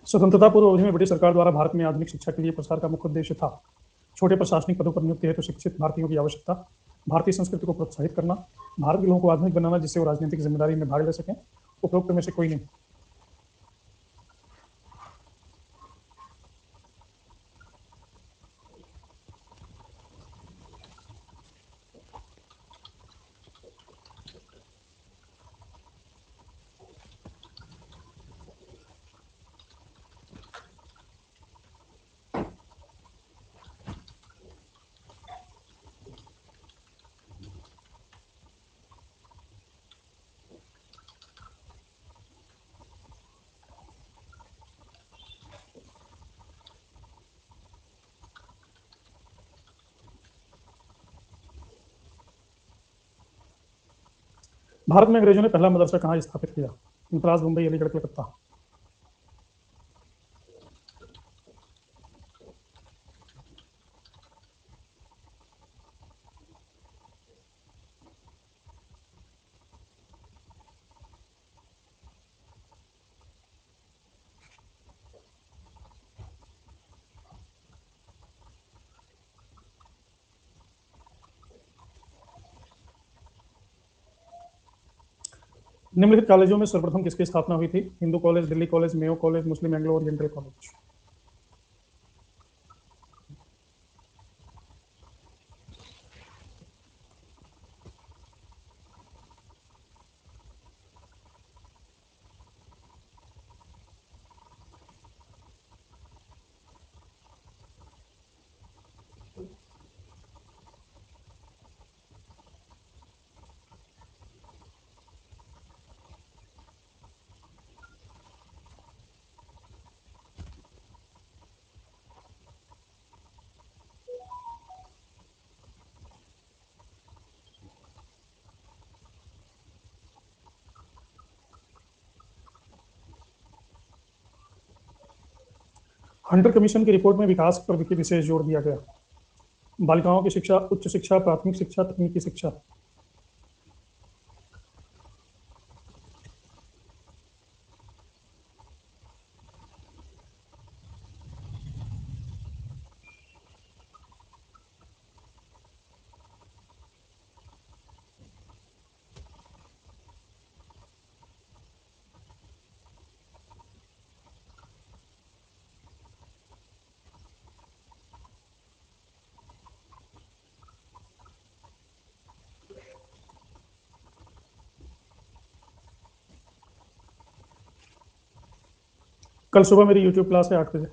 स्वतंत्रता पूर्व अवधि में ब्रिटिश सरकार द्वारा भारत में आधुनिक शिक्षा के लिए प्रसार का मुख्य उद्देश्य था छोटे प्रशासनिक पदों पर नियुक्ति हेतु शिक्षित भारतीयों की आवश्यकता, भारतीय संस्कृति को प्रोत्साहित करना, भारत के लोगों को आधुनिक बनाना जिससे वो राजनीतिक जिम्मेदारी में भाग ले सकें। उपरोक्त में से कोई नहीं। भारत में अंग्रेजों ने पहला मदरसा कहाँ स्थापित किया? मद्रास, मुंबई, अलीगढ़, कलकत्ता। निम्नलिखित कॉलेजों में सर्वप्रथम किसकी स्थापना हुई थी? Hindu college, Delhi college, Mayo college, Muslim Anglo oriental college. Hunter commission की रिपोर्ट में विकास पर विशेष जोर दिया गया। बालिकाओं की शिक्षा, उच्च शिक्षा, प्राथमिक शिक्षा, तकनीकी शिक्षा। कल सुबह मेरी यूट्यूब क्लास है 8 बजे।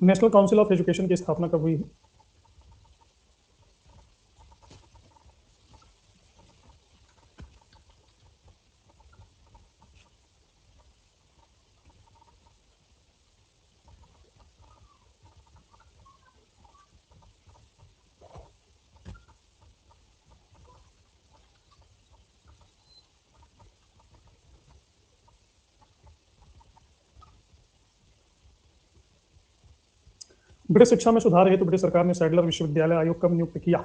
नेशनल काउंसिल ऑफ एजुकेशन की स्थापना कब हुई? ब्रिटिश शिक्षा में सुधार हेतु ब्रिटिश सरकार ने सैडलर विश्वविद्यालय आयोग कब नियुक्त किया?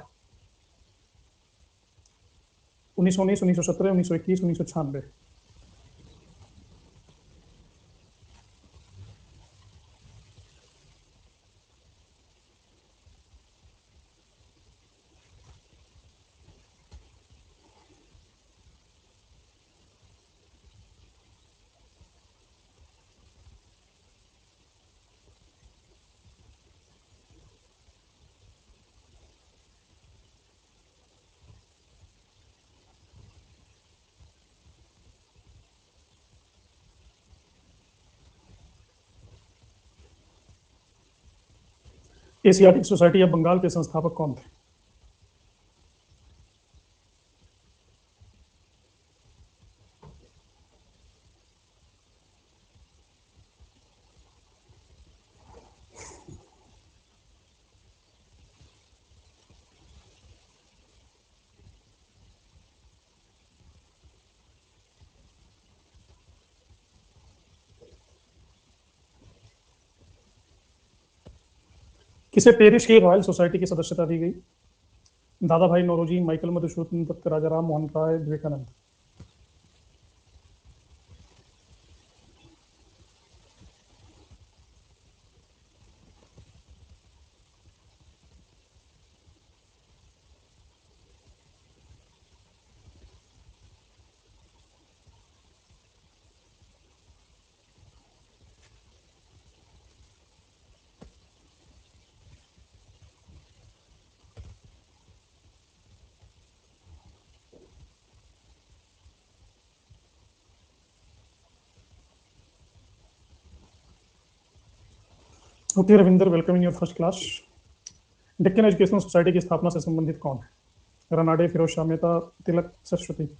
1919, 1917, 1921, 1996। एशियाटिक सोसाइटी ऑफ बंगाल के संस्थापक कौन थे? किसे पेरिस की रॉयल सोसाइटी की सदस्यता दी गई? Dadabhai Naoroji, Michael Madhusudan Dutt, Rajaram Mohan Roy, Vivekananda. Okay Ravinder, welcome in your first class. Deccan Educational Society की स्थापना से संबंधित कौन है? रनाडे, फिरोज शाह मेहता, तिलक, सरस्वती।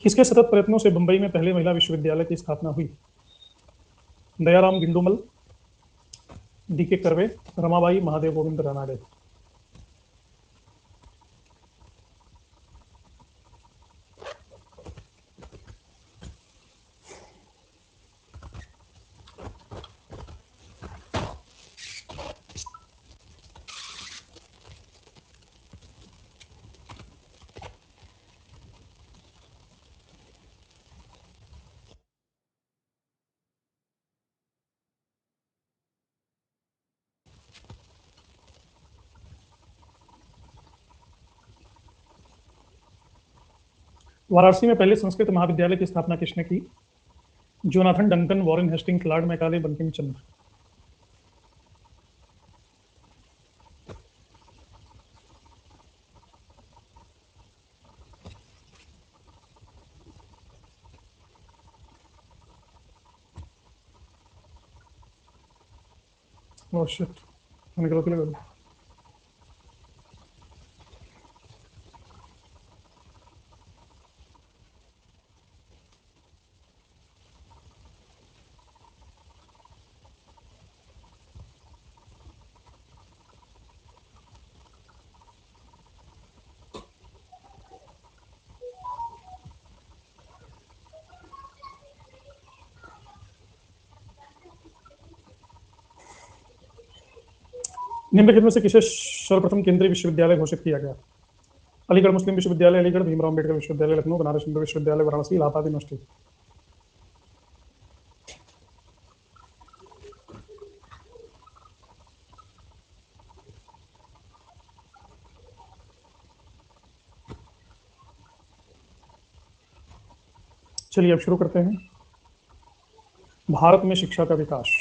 किसके सतत प्रयत्नों से बंबई में पहले महिला विश्वविद्यालय की स्थापना हुई? दयाराम गिंडूमल, डी.के. कर्वे, रमाबाई, महादेव गोविंद रानाडे। वाराणसी में पहले संस्कृत महाविद्यालय की स्थापना किसने की? Jonathan Duncan, Warren Hastings, lord Macaulay, Bankim Chandra. Oh shit, मैंने गलती कर दी। निम्नलिखित में से किसे सर्वप्रथम केंद्रीय विश्वविद्यालय घोषित किया गया? अलीगढ़ मुस्लिम विश्वविद्यालय, अलीगढ़, भीमराव अम्बेडकर विश्वविद्यालय लखनऊ, बनारस हिंदू विश्वविद्यालय वाराणसी, इलाहाबाद यूनिवर्सिटी। चलिए अब शुरू करते हैं। भारत में शिक्षा का विकास।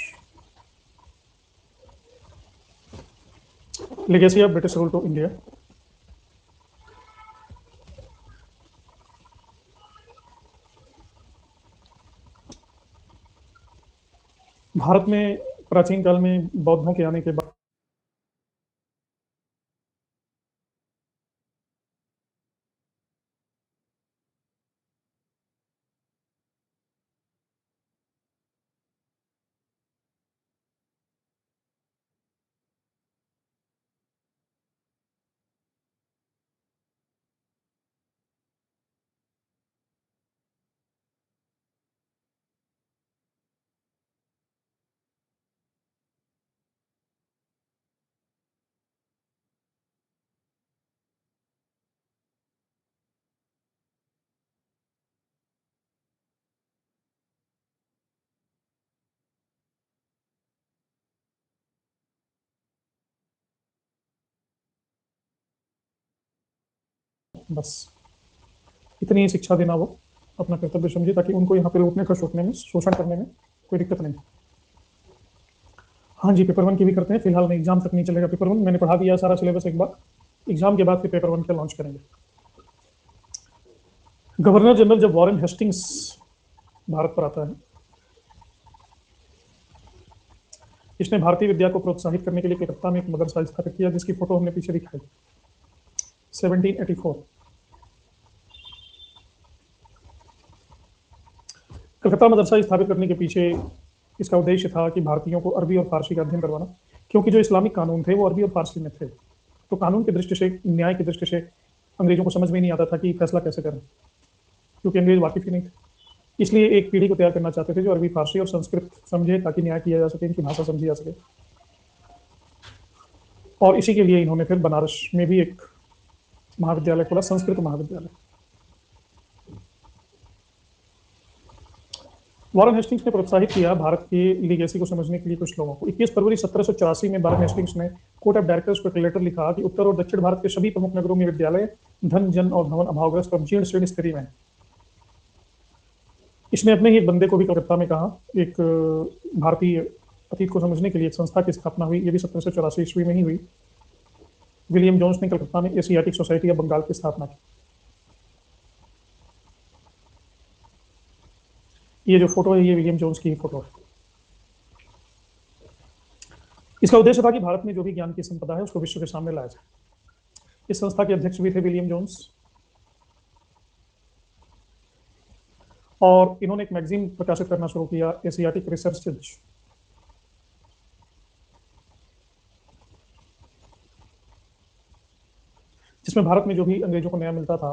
Legacy of British rule to India. भारत में प्राचीन काल में बौद्धों के आने के बाद बस इतनी ही शिक्षा देना वो अपना कर्तव्य समझे, ताकि उनको यहाँ पे लूटने खसोटने में, शोषण करने में कोई दिक्कत नहीं। हाँ जी, पेपर वन की भी करते हैं, फिलहाल नहीं, एग्जाम तक नहीं चलेगा पेपर वन। मैंने पढ़ा दिया सारा सिलेबस एक बार, एग्जाम के बाद फिर पेपर वन के लॉन्च करेंगे। गवर्नर जनरल जब वॉरेन हेस्टिंग्स भारत पर आता है, इसने भारतीय विद्या को प्रोत्साहित करने के लिए कलकत्ता में एक मदरसा स्थापित किया, जिसकी फोटो हमने पीछे दिखाई। 1784। कलकत्ता मदरसा स्थापित करने के पीछे इसका उद्देश्य था कि भारतीयों को अरबी और फारसी का अध्ययन करवाना, क्योंकि जो इस्लामिक कानून थे वो अरबी और फारसी में थे। तो कानून की दृष्टि से, न्याय की दृष्टि से अंग्रेजों को समझ में नहीं आता था कि फैसला कैसे करें, क्योंकि अंग्रेज वाकिफ ही नहीं थे। इसलिए एक पीढ़ी को तैयार करना चाहते थे जो अरबी, फारसी और संस्कृत समझे, ताकि न्याय किया जा सके, इनकी भाषा समझी जा सके। और इसी के लिए इन्होंने फिर बनारस में भी एक महाविद्यालय खोला, संस्कृत महाविद्यालय। वॉरेन हेस्टिंग्स ने प्रोत्साहित किया भारत की लीगेसी को समझने के लिए कुछ लोगों को। 21 फरवरी 1784 में वॉरेन हेस्टिंग्स ने कोर्ट ऑफ डायरेक्टर्स को एक लेटर लिखा कि उत्तर और दक्षिण भारत के सभी प्रमुख नगरों में विद्यालय धन, जन और भवन अभावग्रस्त और जीर्ण शीर्ण स्थिति में है। इसने अपने ही एक बंदे को भी कलकत्ता में कहा। एक भारतीय अतीत को समझने के लिए एक संस्था की स्थापना हुई, ये भी 1784 ईस्वी में ही हुई। विलियम जोन्स ने कलकत्ता में एशियाटिक सोसाइटी ऑफ बंगाल की स्थापना की। ये जो फोटो है, ये विलियम जोन्स की ही फोटो है। इसका उद्देश्य था कि भारत में जो भी ज्ञान की संपदा है उसको विश्व के सामने लाया जाए। इस संस्था के अध्यक्ष भी थे विलियम जोन्स, और इन्होंने एक मैगजीन प्रकाशित करना शुरू किया, एशियाटिक रिसर्चेज। जिसमें भारत में जो भी अंग्रेजों को नया मिलता था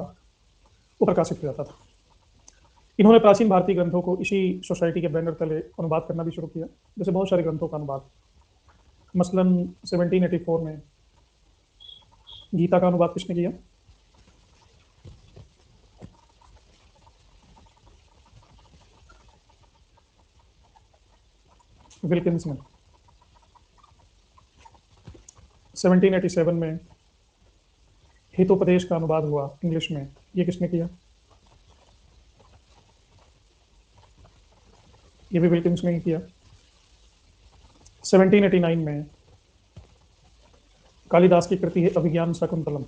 वो प्रकाशित किया जाता था। इन्होंने प्राचीन भारतीय ग्रंथों को इसी सोसाइटी के बैनर तले अनुवाद करना भी शुरू किया, जैसे बहुत सारे ग्रंथों का अनुवाद। मसलन 1784 में गीता का अनुवाद किसने किया? विल्किंस ने। 1787 में हितोपदेश का अनुवाद हुआ इंग्लिश में, ये किसने किया? ये भी विल्किंस ने ही किया। 1789 में कालिदास की कृति है अभिज्ञान शाकुंतलम।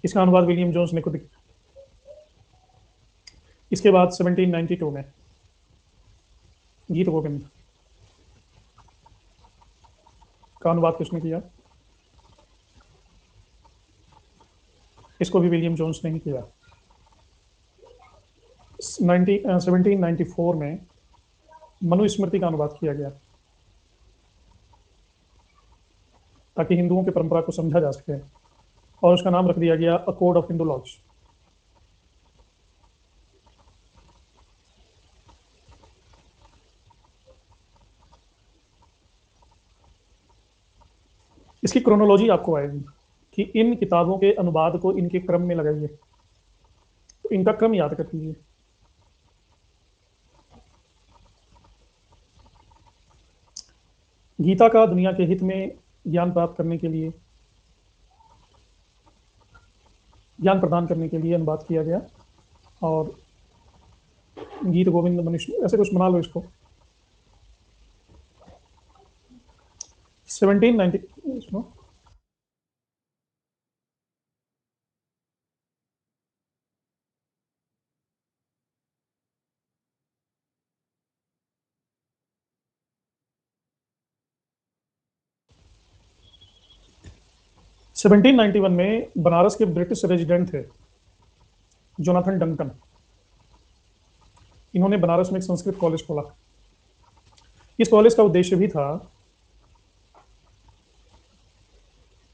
इसका अनुवाद विलियम जोन्स ने खुद किया। इसके बाद 1792 में गीत गोविंद का अनुवाद किसने किया? इसको भी विलियम जोन्स ने ही किया। 1794 में मनुस्मृति का अनुवाद किया गया, ताकि हिंदुओं की परंपरा को समझा जा सके, और उसका नाम रख दिया गया a code of Hindu laws. इसकी क्रोनोलॉजी आपको आएगी कि इन किताबों के अनुवाद को इनके क्रम में लगाइए, तो इनका क्रम याद कर लीजिए। गीता का दुनिया के हित में ज्ञान प्राप्त करने के लिए, ज्ञान प्रदान करने के लिए अनुवाद किया गया, और गीत गोविंद मनुष्य ऐसे कुछ बना लो इसको। 1790 सुनो, सेवनटीन 1791 में बनारस के ब्रिटिश रेजिडेंट थे जोनाथन डंकन। इन्होंने बनारस में एक संस्कृत कॉलेज खोला। इस कॉलेज का उद्देश्य भी था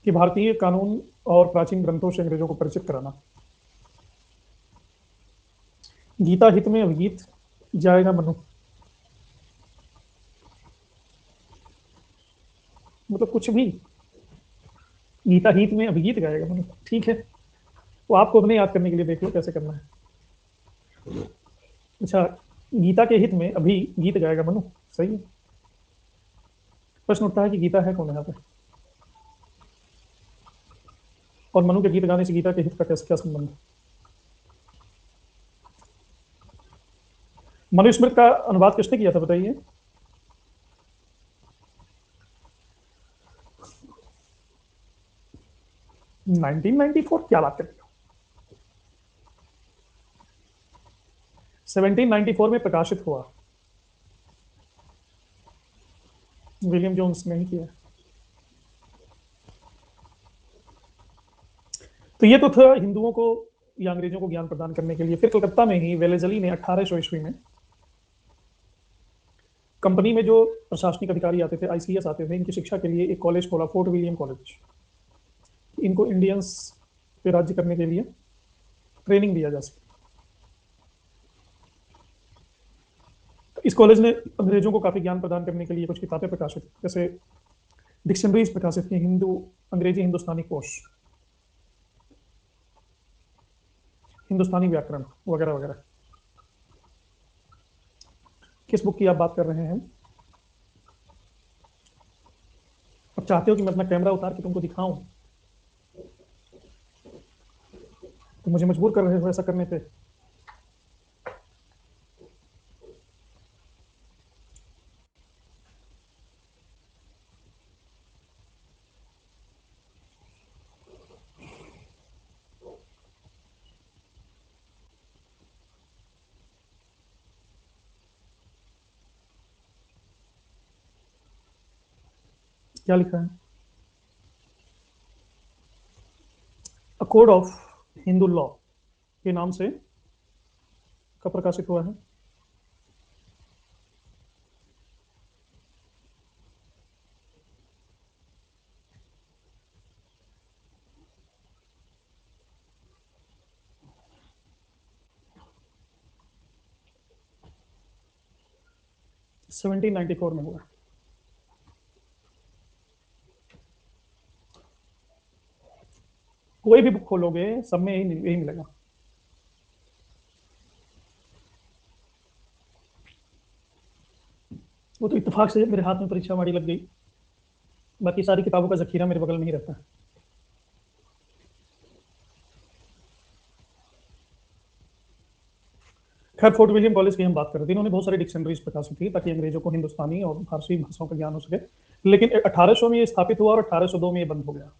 कि भारतीय कानून और प्राचीन ग्रंथों से अंग्रेजों को परिचित कराना। गीता हित में अभिगीत जाएगा मनु, मतलब कुछ भी। गीता हित में अभिगीत गाएगा मनु, ठीक है, तो आपको अपने याद करने के लिए देख लो कैसे करना है। अच्छा, गीता के हित में अभी गीत गाएगा मनु, सही है। प्रश्न उठता है कि गीता है कौन यहाँ पे, और मनु के गीत गाने से गीता के हित का कैसे क्या संबंध है? मनुस्मृति का अनुवाद किसने किया था बताइए? नाइनटीन 1994 क्या बात कर रही हो? 1794 में प्रकाशित हुआ, विलियम जोन्स ने ही किया। तो ये तो था हिंदुओं को या अंग्रेजों को ज्ञान प्रदान करने के लिए। फिर कलकत्ता में ही वेलेजली ने 1800 ईस्वी में कंपनी में जो प्रशासनिक अधिकारी आते थे, आईसीएस आते थे, इनकी शिक्षा के लिए एक कॉलेज खोला, फोर्ट विलियम कॉलेज। इनको इंडियंस पे राज्य करने के लिए ट्रेनिंग दिया जा सके। इस कॉलेज ने अंग्रेजों को काफी ज्ञान प्रदान करने के लिए कुछ किताबें प्रकाशित की, जैसे डिक्शनरीज प्रकाशित की, अंग्रेजी हिंदुस्तानी कोश, हिंदुस्तानी व्याकरण वगैरह वगैरह। किस बुक की आप बात कर रहे हैं? अब चाहते हो कि मैं अपना कैमरा उतार के तुमको दिखाऊं, तो मुझे मजबूर कर रहे हो ऐसा करने पे। क्या लिखा है? अ कोड ऑफ हिंदू लॉ के नाम से कब प्रकाशित हुआ है? सेवनटीन 94 में हुआ। कोई भी बुक खोलोगे सब में यही मिलेगा। वो तो इत्तेफाक से मेरे हाथ में परीक्षा हमारी लग गई, बाकी सारी किताबों का जखीरा मेरे बगल में ही रहता है। खैर, फोर्ट विलियम कॉलेज की हम बात कर रहे थे। इन्होंने बहुत सारी डिक्शनरीज प्रकाशित की ताकि अंग्रेजों को हिंदुस्तानी और फारसी भाषाओं का ज्ञान हो सके। लेकिन 1800 में ये स्थापित हुआ और 1802 में ये बंद हो गया,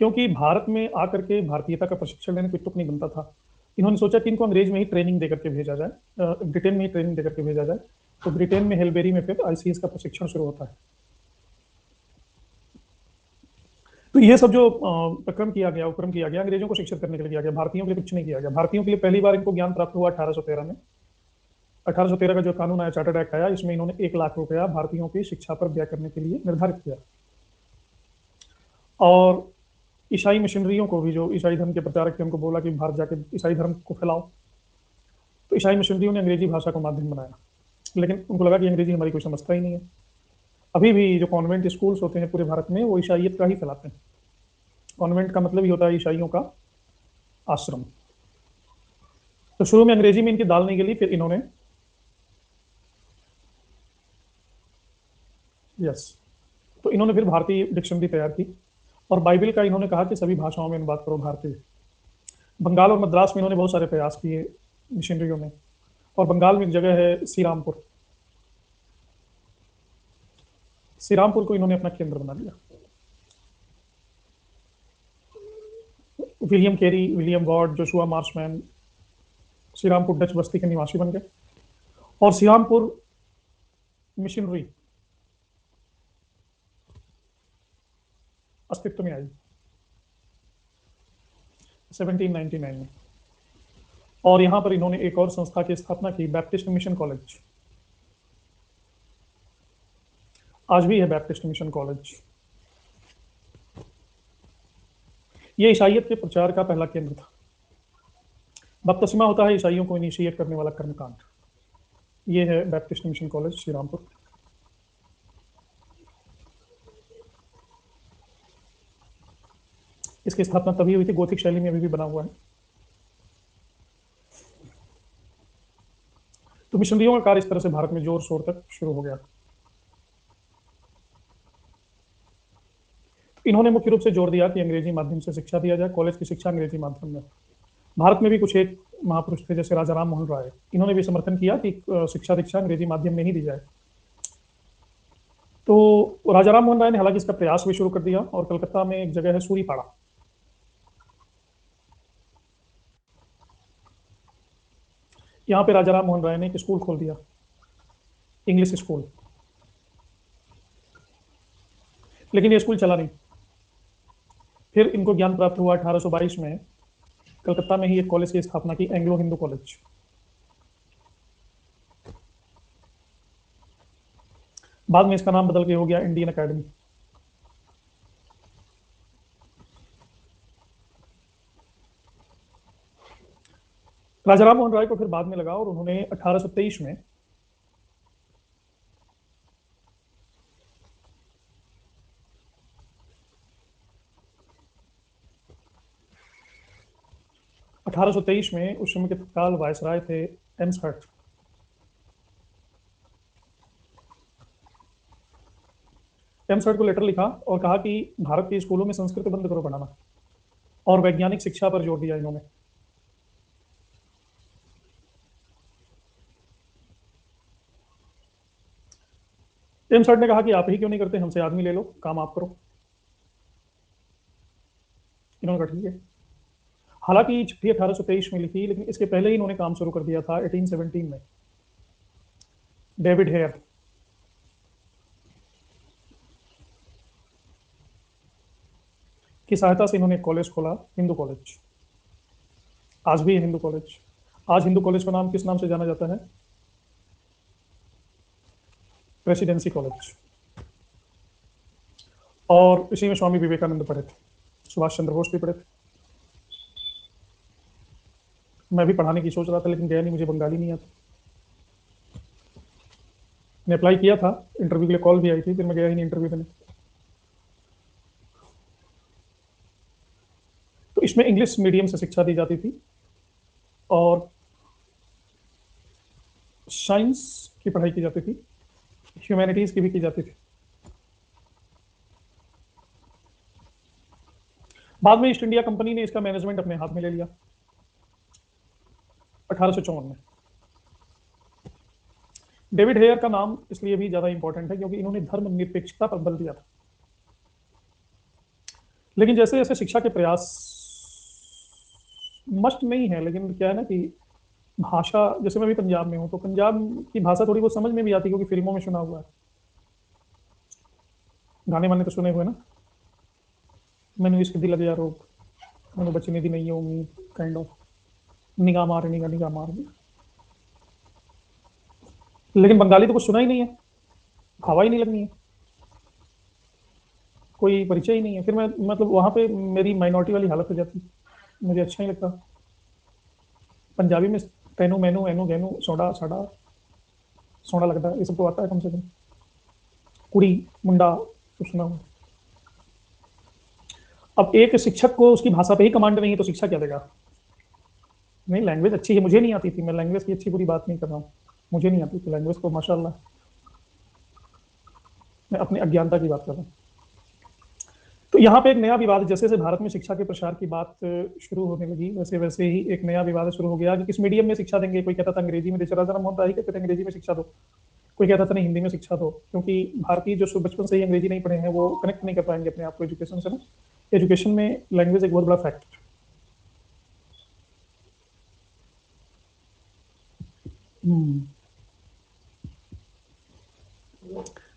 क्योंकि भारत में आकर के भारतीयता का प्रशिक्षण लेने कोई तुक नहीं बनता था। इन्होंने सोचा कि इनको अंग्रेज में ही ट्रेनिंग देकर के भेजा जाए, ब्रिटेन में ही ट्रेनिंग देकर के भेजा जाए। तो ब्रिटेन में हेलबेरी में फिर आईसीएस का प्रशिक्षण शुरू होता है। तो ये सब जो उपक्रम किया गया अंग्रेजों को शिक्षित करने के लिए किया गया, भारतीयों के लिए कुछ नहीं किया गया। भारतीयों के लिए पहली बार इनको ज्ञान प्राप्त हुआ 1813 में। 1813 का जो कानून आया, चार्टर्ड एक्ट आया, इसमें इन्होंने 1 लाख रुपया भारतीयों की शिक्षा पर व्यय करने के लिए निर्धारित किया। और ईसाई मिशनरियों को भी, जो ईसाई धर्म के प्रचारक थे, उनको बोला कि भारत जाके ईसाई धर्म को फैलाओ। तो ईसाई मिशनरियों ने अंग्रेजी भाषा को माध्यम बनाया, लेकिन उनको लगा कि अंग्रेजी हमारी कोई समझता ही नहीं है। अभी भी जो कॉन्वेंट स्कूल्स होते हैं पूरे भारत में, वो ईसाइयत का ही फैलाते हैं। कॉन्वेंट का मतलब ही होता है ईसाइयों का आश्रम। तो शुरू में अंग्रेजी में इनकी दाल नहीं गली, फिर इन्होंने यस तो इन्होंने फिर भारतीय डिक्शनरी तैयार की, और बाइबल का इन्होंने कहा कि सभी भाषाओं में अनुवाद करो भारतीय। बंगाल और मद्रास में इन्होंने बहुत सारे प्रयास किए मिशनरियों ने। और बंगाल में एक जगह है श्रीरामपुर, श्रीरामपुर को इन्होंने अपना केंद्र बना लिया। William Carey, William Ward, Joshua Marshman Shrirampur Dutch बस्ती के निवासी बन गए, और श्रीरामपुर मिशनरी अस्तित्व में आई 1799 में। और यहां पर इन्होंने एक और संस्था की स्थापना की, बैप्टिस्ट मिशन कॉलेज। आज भी है बैप्टिस्ट मिशन कॉलेज। ये ईसाइयत के प्रचार का पहला केंद्र था। बपतिस्मा होता है ईसाइयों को इनिशिएट करने वाला कर्मकांड। ये है बैप्टिस्ट मिशन कॉलेज श्रीरामपुर। इसकी स्थापना तभी हुई थी, गोथिक शैली में अभी भी बना हुआ है। तो मिशनरियों का कार्य इस तरह से भारत में जोर शोर तक शुरू हो गया। इन्होंने मुख्य रूप से जोर दिया कि अंग्रेजी माध्यम से शिक्षा दिया जाए, कॉलेज की शिक्षा अंग्रेजी माध्यम में। भारत में भी कुछ एक महापुरुष थे, जैसे राजा राम मोहन राय, इन्होंने भी समर्थन किया कि शिक्षा दीक्षा अंग्रेजी माध्यम में ही दी जाए। तो राजा राम मोहन राय ने हालांकि इसका प्रयास भी शुरू कर दिया, और कलकत्ता में एक जगह है सूरीपाड़ा, यहाँ पे राजा राम मोहन राय ने एक स्कूल खोल दिया, इंग्लिश स्कूल। लेकिन ये स्कूल चला नहीं। फिर इनको ज्ञान प्राप्त हुआ 1822 में, कलकत्ता में ही एक कॉलेज की स्थापना की, एंग्लो हिंदू कॉलेज। बाद में इसका नाम बदल के हो गया इंडियन अकेडमी। राजा राम मोहन राय को फिर बाद में लगा और उन्होंने 1823 में उस समय के तत्काल वायसराय थे एम्सहर्ट, एम्सहर्ट को लेटर लिखा और कहा कि भारत के स्कूलों में संस्कृत बंद करो पढ़ाना, और वैज्ञानिक शिक्षा पर जोर दिया इन्होंने। एम्सहर्ट ने कहा कि आप ही क्यों नहीं करते, हमसे आदमी ले लो, काम आप करो। इन्होंने कहा ठीक है। हालांकि चिट्ठी 1823 में लिखी, लेकिन इसके पहले ही इन्होंने काम शुरू कर दिया था 1817 में। डेविड हेयर की सहायता से इन्होंने एक कॉलेज खोला, हिंदू कॉलेज। आज भी है हिंदू कॉलेज। आज हिंदू कॉलेज का नाम किस नाम से जाना जाता है? Presidency college. और इसी में स्वामी विवेकानंद पढ़े थे, सुभाष चंद्र बोस भी पढ़े थे। मैं भी पढ़ाने की सोच रहा था लेकिन गया नहीं, मुझे बंगाली नहीं आता। मैंने अप्लाई किया था, इंटरव्यू के लिए कॉल भी आई थी, फिर मैं गया ही नहीं इंटरव्यू देने। तो इसमें इंग्लिश मीडियम से शिक्षा दी जाती थी और साइंस की पढ़ाई की जाती थी, ह्यूमैनिटीज की भी की जाती थी। बाद में ईस्ट इंडिया कंपनी ने इसका मैनेजमेंट अपने हाथ में ले लिया 1854 में। डेविड हेयर का नाम इसलिए भी ज्यादा इंपॉर्टेंट है क्योंकि इन्होंने धर्मनिरपेक्षता पर बल दिया था। लेकिन जैसे जैसे शिक्षा के प्रयास, मस्ट नहीं है लेकिन क्या है ना कि भाषा, जैसे मैं भी पंजाब में हूँ तो पंजाब की भाषा थोड़ी बहुत समझ में भी आती है क्योंकि फिल्मों में सुना हुआ है, गाने वाने तो सुने हुए ना। मैंने इसके दिल लग जा रोग, मैंने बचने दी नहीं है उम्मीद, काइंड ऑफ निगाह मार निगाह मार। लेकिन बंगाली तो कुछ सुना ही नहीं है, हवा ही नहीं लगनी है, कोई परिचय ही नहीं है। फिर मैं मतलब वहां पे मेरी माइनॉरिटी वाली हालत हो जाती, मुझे अच्छा नहीं लगता। पंजाबी में तेनू मैनू एनू गैनू सोडा साडा सोना लगता है, ये सब तो आता है कम से कम। कुड़ी मुंडा तो सुना हुआ। अब एक शिक्षक को उसकी भाषा पे ही कमांड नहीं है तो शिक्षा क्या देगा? नहीं, लैंग्वेज अच्छी है, मुझे नहीं आती थी, मैं लैंग्वेज की अच्छी बुरी बात नहीं कर रहा हूँ, मुझे नहीं आती थी लैंग्वेज को, माशाल्लाह। मैं अपनी अज्ञानता की बात कर रहा हूँ। तो यहाँ पे एक नया विवाद, जैसे जैसे भारत में शिक्षा के प्रसार की बात शुरू होने लगी वैसे वैसे ही एक नया विवाद शुरू हो गया कि किस मीडियम में शिक्षा देंगे। कोई कहता था अंग्रेजी में दे, राजा राम मोहन राय कहते थे अंग्रेजी में शिक्षा दो, कोई कहता था नहीं हिंदी में शिक्षा दो, क्योंकि भारतीय जो बचपन से ही अंग्रेजी नहीं पढ़े हैं वो कनेक्ट नहीं कर पाएंगे अपने आप को एजुकेशन से ना। एजुकेशन में लैंग्वेज एक बहुत बड़ा फैक्टर।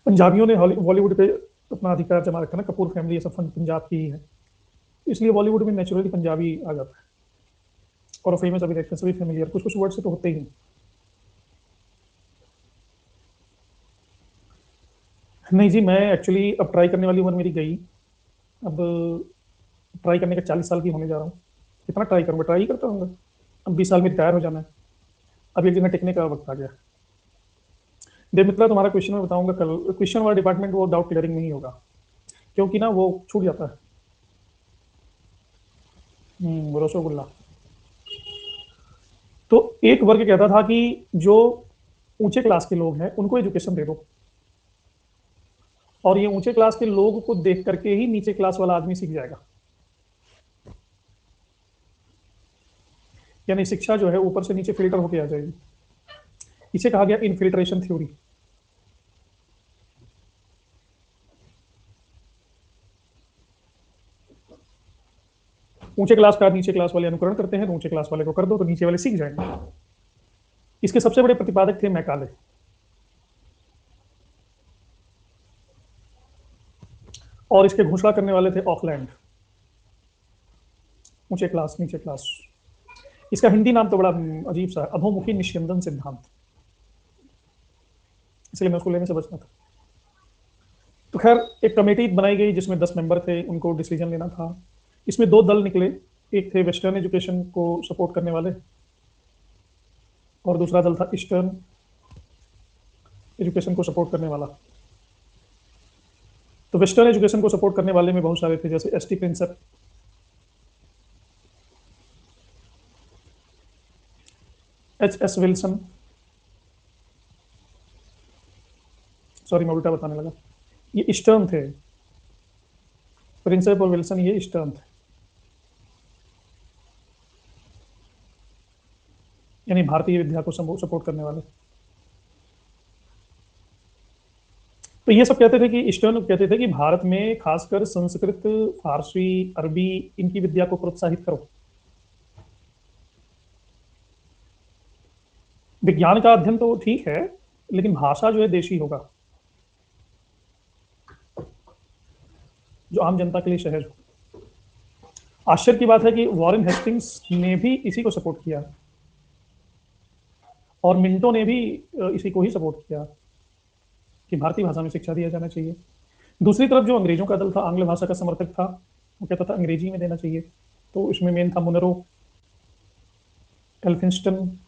पंजाबियों ने बॉलीवुड पे अपना अधिकार जमा रखा ना, कपूर फैमिली ये सब पंजाब की ही है, इसलिए बॉलीवुड में नेचुरली पंजाबी आ जाता है। और फेमस अभी देखते हैं सभी फेमिलियर, कुछ कुछ वर्ड से तो होते ही हैं। नहीं जी, मैं एक्चुअली अब ट्राई करने वाली उम्र मेरी गई। अब ट्राई करने का 40 साल की होने जा रहा हूँ, कितना ट्राई करूँगा, ट्राई ही करता रहूँगा। अब 20 साल में रिटायर हो जाना है, अब एक जगह टिकने का वक्त आ गया। देव मित्रा, तुम्हारा क्वेश्चन मैं बताऊंगा कल, क्वेश्चन वाला डिपार्टमेंट वो डाउट क्लियरिंग नहीं होगा क्योंकि ना वो छूट जाता है। रसोगुल्ला। तो एक वर्ग कहता था कि जो ऊंचे क्लास के लोग हैं उनको एजुकेशन दे दो, और ये ऊंचे क्लास के लोग को देख करके ही नीचे क्लास वाला आदमी सीख जाएगा। यानी शिक्षा जो है ऊपर से नीचे फिल्टर होके आ जाएगी। इसे कहा गया इनफिल्ट्रेशन थ्योरी। ऊंचे क्लास का नीचे क्लास वाले अनुकरण करते हैं तो ऊंचे क्लास वाले को कर दो तो नीचे वाले सीख जाएंगे। इसके सबसे बड़े प्रतिपादक थे मैकाले, और इसके घोषणा करने वाले थे ऑकलैंड। ऊंचे क्लास नीचे क्लास, इसका हिंदी नाम तो बड़ा अजीब सा है, अधोमुखी निस्यंदन सिद्धांत, इसलिए मैं उसको लेने से बचना था। खैर एक कमेटी बनाई गई जिसमें 10 मेंबर थे, उनको डिसीजन लेना था। इसमें दो दल निकले, एक थे वेस्टर्न एजुकेशन को सपोर्ट करने वाले और दूसरा दल था ईस्टर्न एजुकेशन को सपोर्ट करने वाला। तो वेस्टर्न एजुकेशन को सपोर्ट करने वाले में बहुत सारे थे, जैसे S T Prinsep, H S Wilson, sorry मैं उल्टा बताने लगा, ये ईस्टर्न थे, प्रिंसेप और विल्सन ये ईस्टर्न थे, यानी भारतीय विद्या को सपोर्ट करने वाले। तो ये सब कहते थे कि ईस्टर्न कहते थे कि भारत में खासकर संस्कृत, फारसी, अरबी इनकी विद्या को प्रोत्साहित करो। विज्ञान का अध्ययन तो ठीक है, लेकिन भाषा जो है देशी होगा, जो आम जनता के लिए सहज हो। आश्चर्य की बात है कि वॉरेन हेस्टिंग्स ने भी इसी को सपोर्ट किया और मिंटो ने भी इसी को ही सपोर्ट किया कि भारतीय भाषा में शिक्षा दिया जाना चाहिए। दूसरी तरफ जो अंग्रेजों का दल था, आंग्ल भाषा का समर्थक था, वो कहता था अंग्रेजी में देना चाहिए। तो इसमें मेन था मुनरो, एल्फिंस्टन,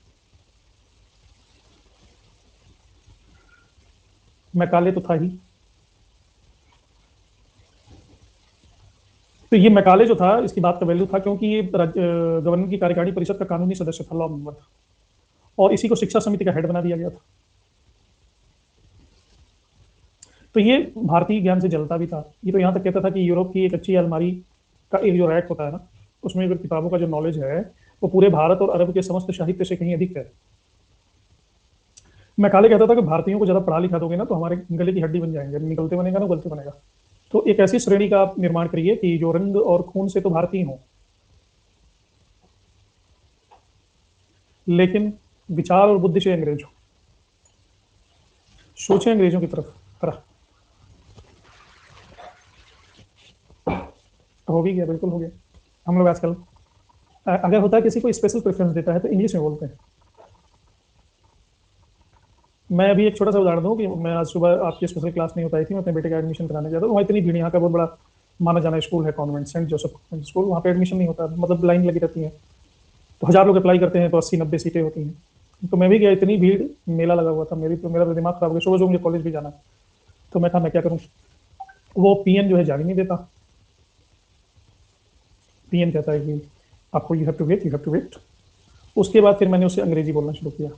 मैकाले तो था ही। तो ये मैकाले जो था, इसकी बात का वैल्यू था क्योंकि ये गवर्नर की कार्यकारिणी परिषद का कानूनी सदस्य था, लॉ मेंबर था, और इसी को शिक्षा समिति का हेड बना दिया गया था। तो ये भारतीय ज्ञान से जलता भी था। ये तो यहाँ तक कहता था कि यूरोप की एक अच्छी अलमारी का एक जो रैक होता है ना, उसमें अगर किताबों का जो नॉलेज है वो पूरे भारत और अरब के समस्त साहित्य से कहीं अधिक है। मैकाले कहता था कि भारतीयों को ज्यादा पढ़ा लिखा दोगे ना तो हमारे गले की हड्डी बन जाएंगे, निकलते बनेगा ना गलते बनेगा। तो एक ऐसी श्रेणी का आप निर्माण करिए कि जो रंग और खून से तो भारतीय हो, लेकिन विचार और बुद्धि से अंग्रेज हो, सोचे अंग्रेजों की तरह। हो भी गया, बिल्कुल हो गया। हम लोग आजकल अगर होता है किसी को स्पेशल प्रेफरेंस देता है तो इंग्लिश में बोलते हैं। मैं अभी एक छोटा सा उदाहरण दूं कि मैं आज सुबह आपकी स्पेशल क्लास नहीं हो पाई थी, मैं अपने बेटे का एडमिशन कराने गया था। वहाँ इतनी भीड़, यहाँ का बहुत बड़ा माना जाना स्कूल है, कॉन्वेंट सेंट जोसेफ स्कूल, वहाँ पे एडमिशन नहीं होता, मतलब लाइन लगी रहती है। तो 1000 लोग अप्लाई करते हैं तो 80-90 सीटें होती हैं। तो मैं भी गया, इतनी भीड़, मेला लगा हुआ था, मेरा तो दिमाग खराब हो गया। सुबह सुबह मुझे कॉलेज भी जाना। तो मैं कहा मैं क्या करूँ। वो पीएन जो है जाने नहीं देता। पीएन कहता है कि आपको यू हैव टू वेट। उसके बाद फिर मैंने उसे अंग्रेजी बोलना शुरू किया।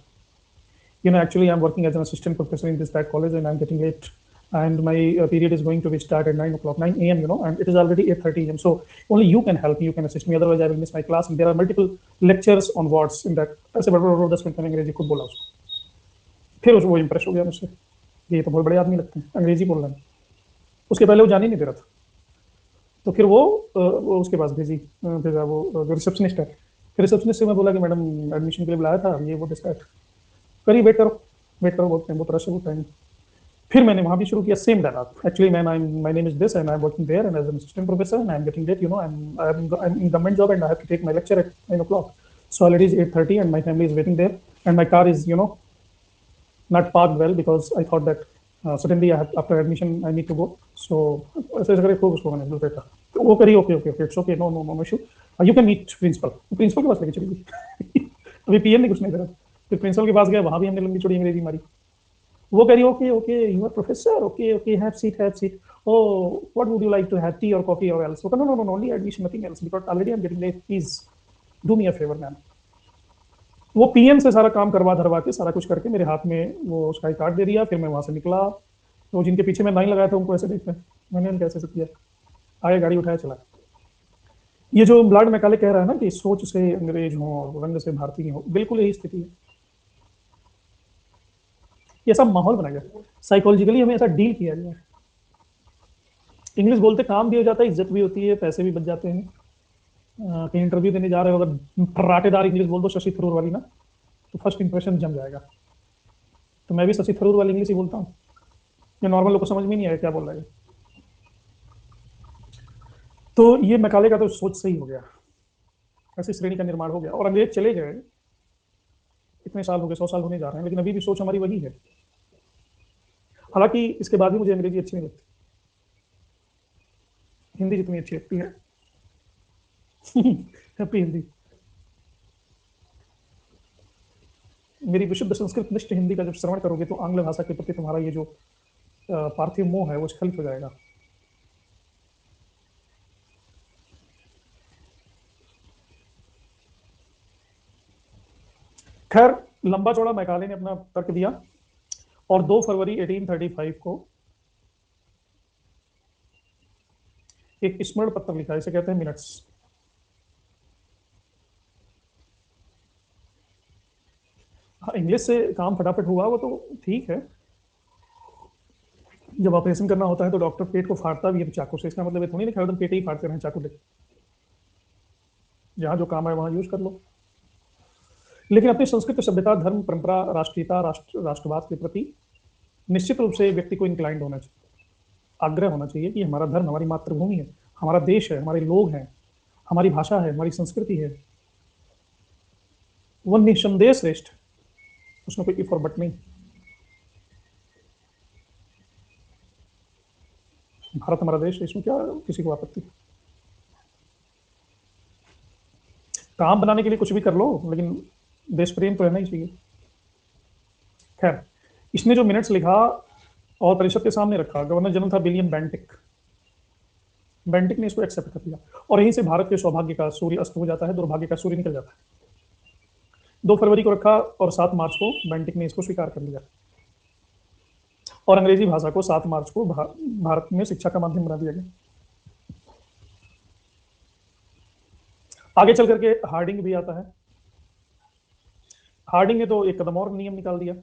Actually, I'm working as an assistant professor in this that college, and I'm getting late. And my period is going to be start at 9 o'clock, 9 a.m. And it is already 8:30 a.m. So only you can help me, you can assist me. Otherwise, I will miss my class. And there are multiple lectures on words in that. ऐसे बड़े 10 minute में अंग्रेजी खुद बोला उसको। फिर वो impress हो गया मुझसे, ये तो बहुत बड़े आदमी लगते हैं, अंग्रेजी बोल रहे हैं। उसके पहले वो जाने नहीं दे रहा था। तो फिर वो उसके पास भेजा वो रिसेप्शनिस्ट है। फिर रिसेप्शनिस्ट से मैं बोला कि मैडम एडमिशन के लिए बुलाया था, ये वो डिस्कट करिए, वेट करो बोलते हैं, बहुत रश होता है। फिर मैंने वहाँ भी शुरू किया same dialogue. Actually ma'am, my name is this and I am working there and as an assistant professor and I am getting late, I am in government job and I have to take my lecture at 9 o'clock. So already is 8:30 and my family is waiting there and my car is not parked well because I thought that suddenly after admission I need to go. So ऐसे करके खूब उसको मैंने बोल देता। तो वो करी, okay it's okay, no issue, you can meet principal. Principal के पास लेके चली गई। अभी पीएन ने कुछ नहीं करा। फिर प्रिंसिपल के पास गया, वहां भी हमने लंबी चौड़ी अंग्रेजी मारी। वो कह रही okay you are professor, okay have seat, oh what would you like to have, tea or coffee or else. No only admission, nothing else, because already I am getting late, please do me a favour ma'am. वो PM से सारा काम करवा धरवा के सारा कुछ करके मेरे हाथ में वो उसका कार्ड दे दिया। फिर मैं वहां से निकला, तो जिनके पीछे मैं लाइन लगाया था उनको ऐसे देखते हैं, मैंने उनको ऐसे किया, आगे गाड़ी उठाया चला। ये जो लॉर्ड मैकाले कह रहा है ना कि सोच से अंग्रेज हो और रंग से भारतीय हो, बिल्कुल यही स्थिति है। ये सब माहौल बना गया, साइकोलॉजिकली हमें ऐसा डील किया गया है। इंग्लिश बोलते काम भी हो जाता है, इज्जत भी होती है, पैसे भी बच जाते हैं। कहीं इंटरव्यू देने जा रहे हो, अगर फर्राटेदार इंग्लिश बोल दो शशि थरूर वाली ना, तो फर्स्ट इंप्रेशन जम जाएगा। तो मैं भी शशि थरूर वाली इंग्लिश ही बोलता हूँ, ये नॉर्मल लोग को समझ में नहीं आया क्या बोल रहा है। तो ये मैकाले का तो सोच सही हो गया, ऐसी श्रेणी का निर्माण हो गया और अंग्रेज चले गए। इतने साल हो गए, 100 साल होने जा रहे हैं, लेकिन अभी भी सोच हमारी वही है। हालांकि इसके बाद भी मुझे अंग्रेजी अच्छी नहीं लगती, हिंदी जितनी अच्छी लगती है। हैप्पी हिंदी। मेरी विशुद्ध संस्कृत निष्ठ हिंदी का जब श्रवण करोगे तो आंग्ल भाषा के प्रति तुम्हारा ये जो पार्थिव मोह है वो स्खलित हो जाएगा। खैर, लंबा चौड़ा मैकाले ने अपना तर्क दिया और 2 फरवरी 1835 को एक स्मरण पत्र लिखा, इसे कहते हैं मिनट्स। हाँ, इंग्लिश से काम फटाफट हुआ वो तो ठीक है। जब ऑपरेशन करना होता है तो डॉक्टर पेट को फाड़ता भी है चाकू से, इसका मतलब ये थोड़ी ना पेट ही फाड़ते रहें चाकू लेके। जहाँ जो काम है वहाँ यूज कर लो। लेकिन अपनी संस्कृति, सभ्यता, धर्म, परंपरा, राष्ट्रीयता, राष्ट्रवाद के प्रति निश्चित रूप से व्यक्ति को इंक्लाइंड होना चाहिए, आग्रह होना चाहिए कि हमारा धर्म हमारी मातृभूमि है, हमारा देश है, हमारे लोग हैं, हमारी भाषा है, हमारी संस्कृति है, वह निसंदेह श्रेष्ठ, उसमें कोई इफ और बट नहीं। भारत हमारा देश है, इसमें क्या किसी को आपत्ति। काम बनाने के लिए कुछ भी कर लो, लेकिन देश प्रेम तो रहना ही चाहिए। खैर, इसने जो मिनट्स लिखा और परिषद के सामने रखा, गवर्नर जनरल था विलियम बेंटिक। बेंटिक ने इसको एक्सेप्ट कर लिया और यहीं से भारत के सौभाग्य का सूर्य अस्त हो जाता है, दुर्भाग्य का सूर्य निकल जाता है। 2 फरवरी को रखा और 7 मार्च को बेंटिक ने इसको स्वीकार कर लिया और अंग्रेजी भाषा को 7 मार्च को भारत में शिक्षा का माध्यम बना दिया गया। आगे चल करके हार्डिंग भी आता है। हार्डिंग ने तो एक कदम और नियम निकाल दिया।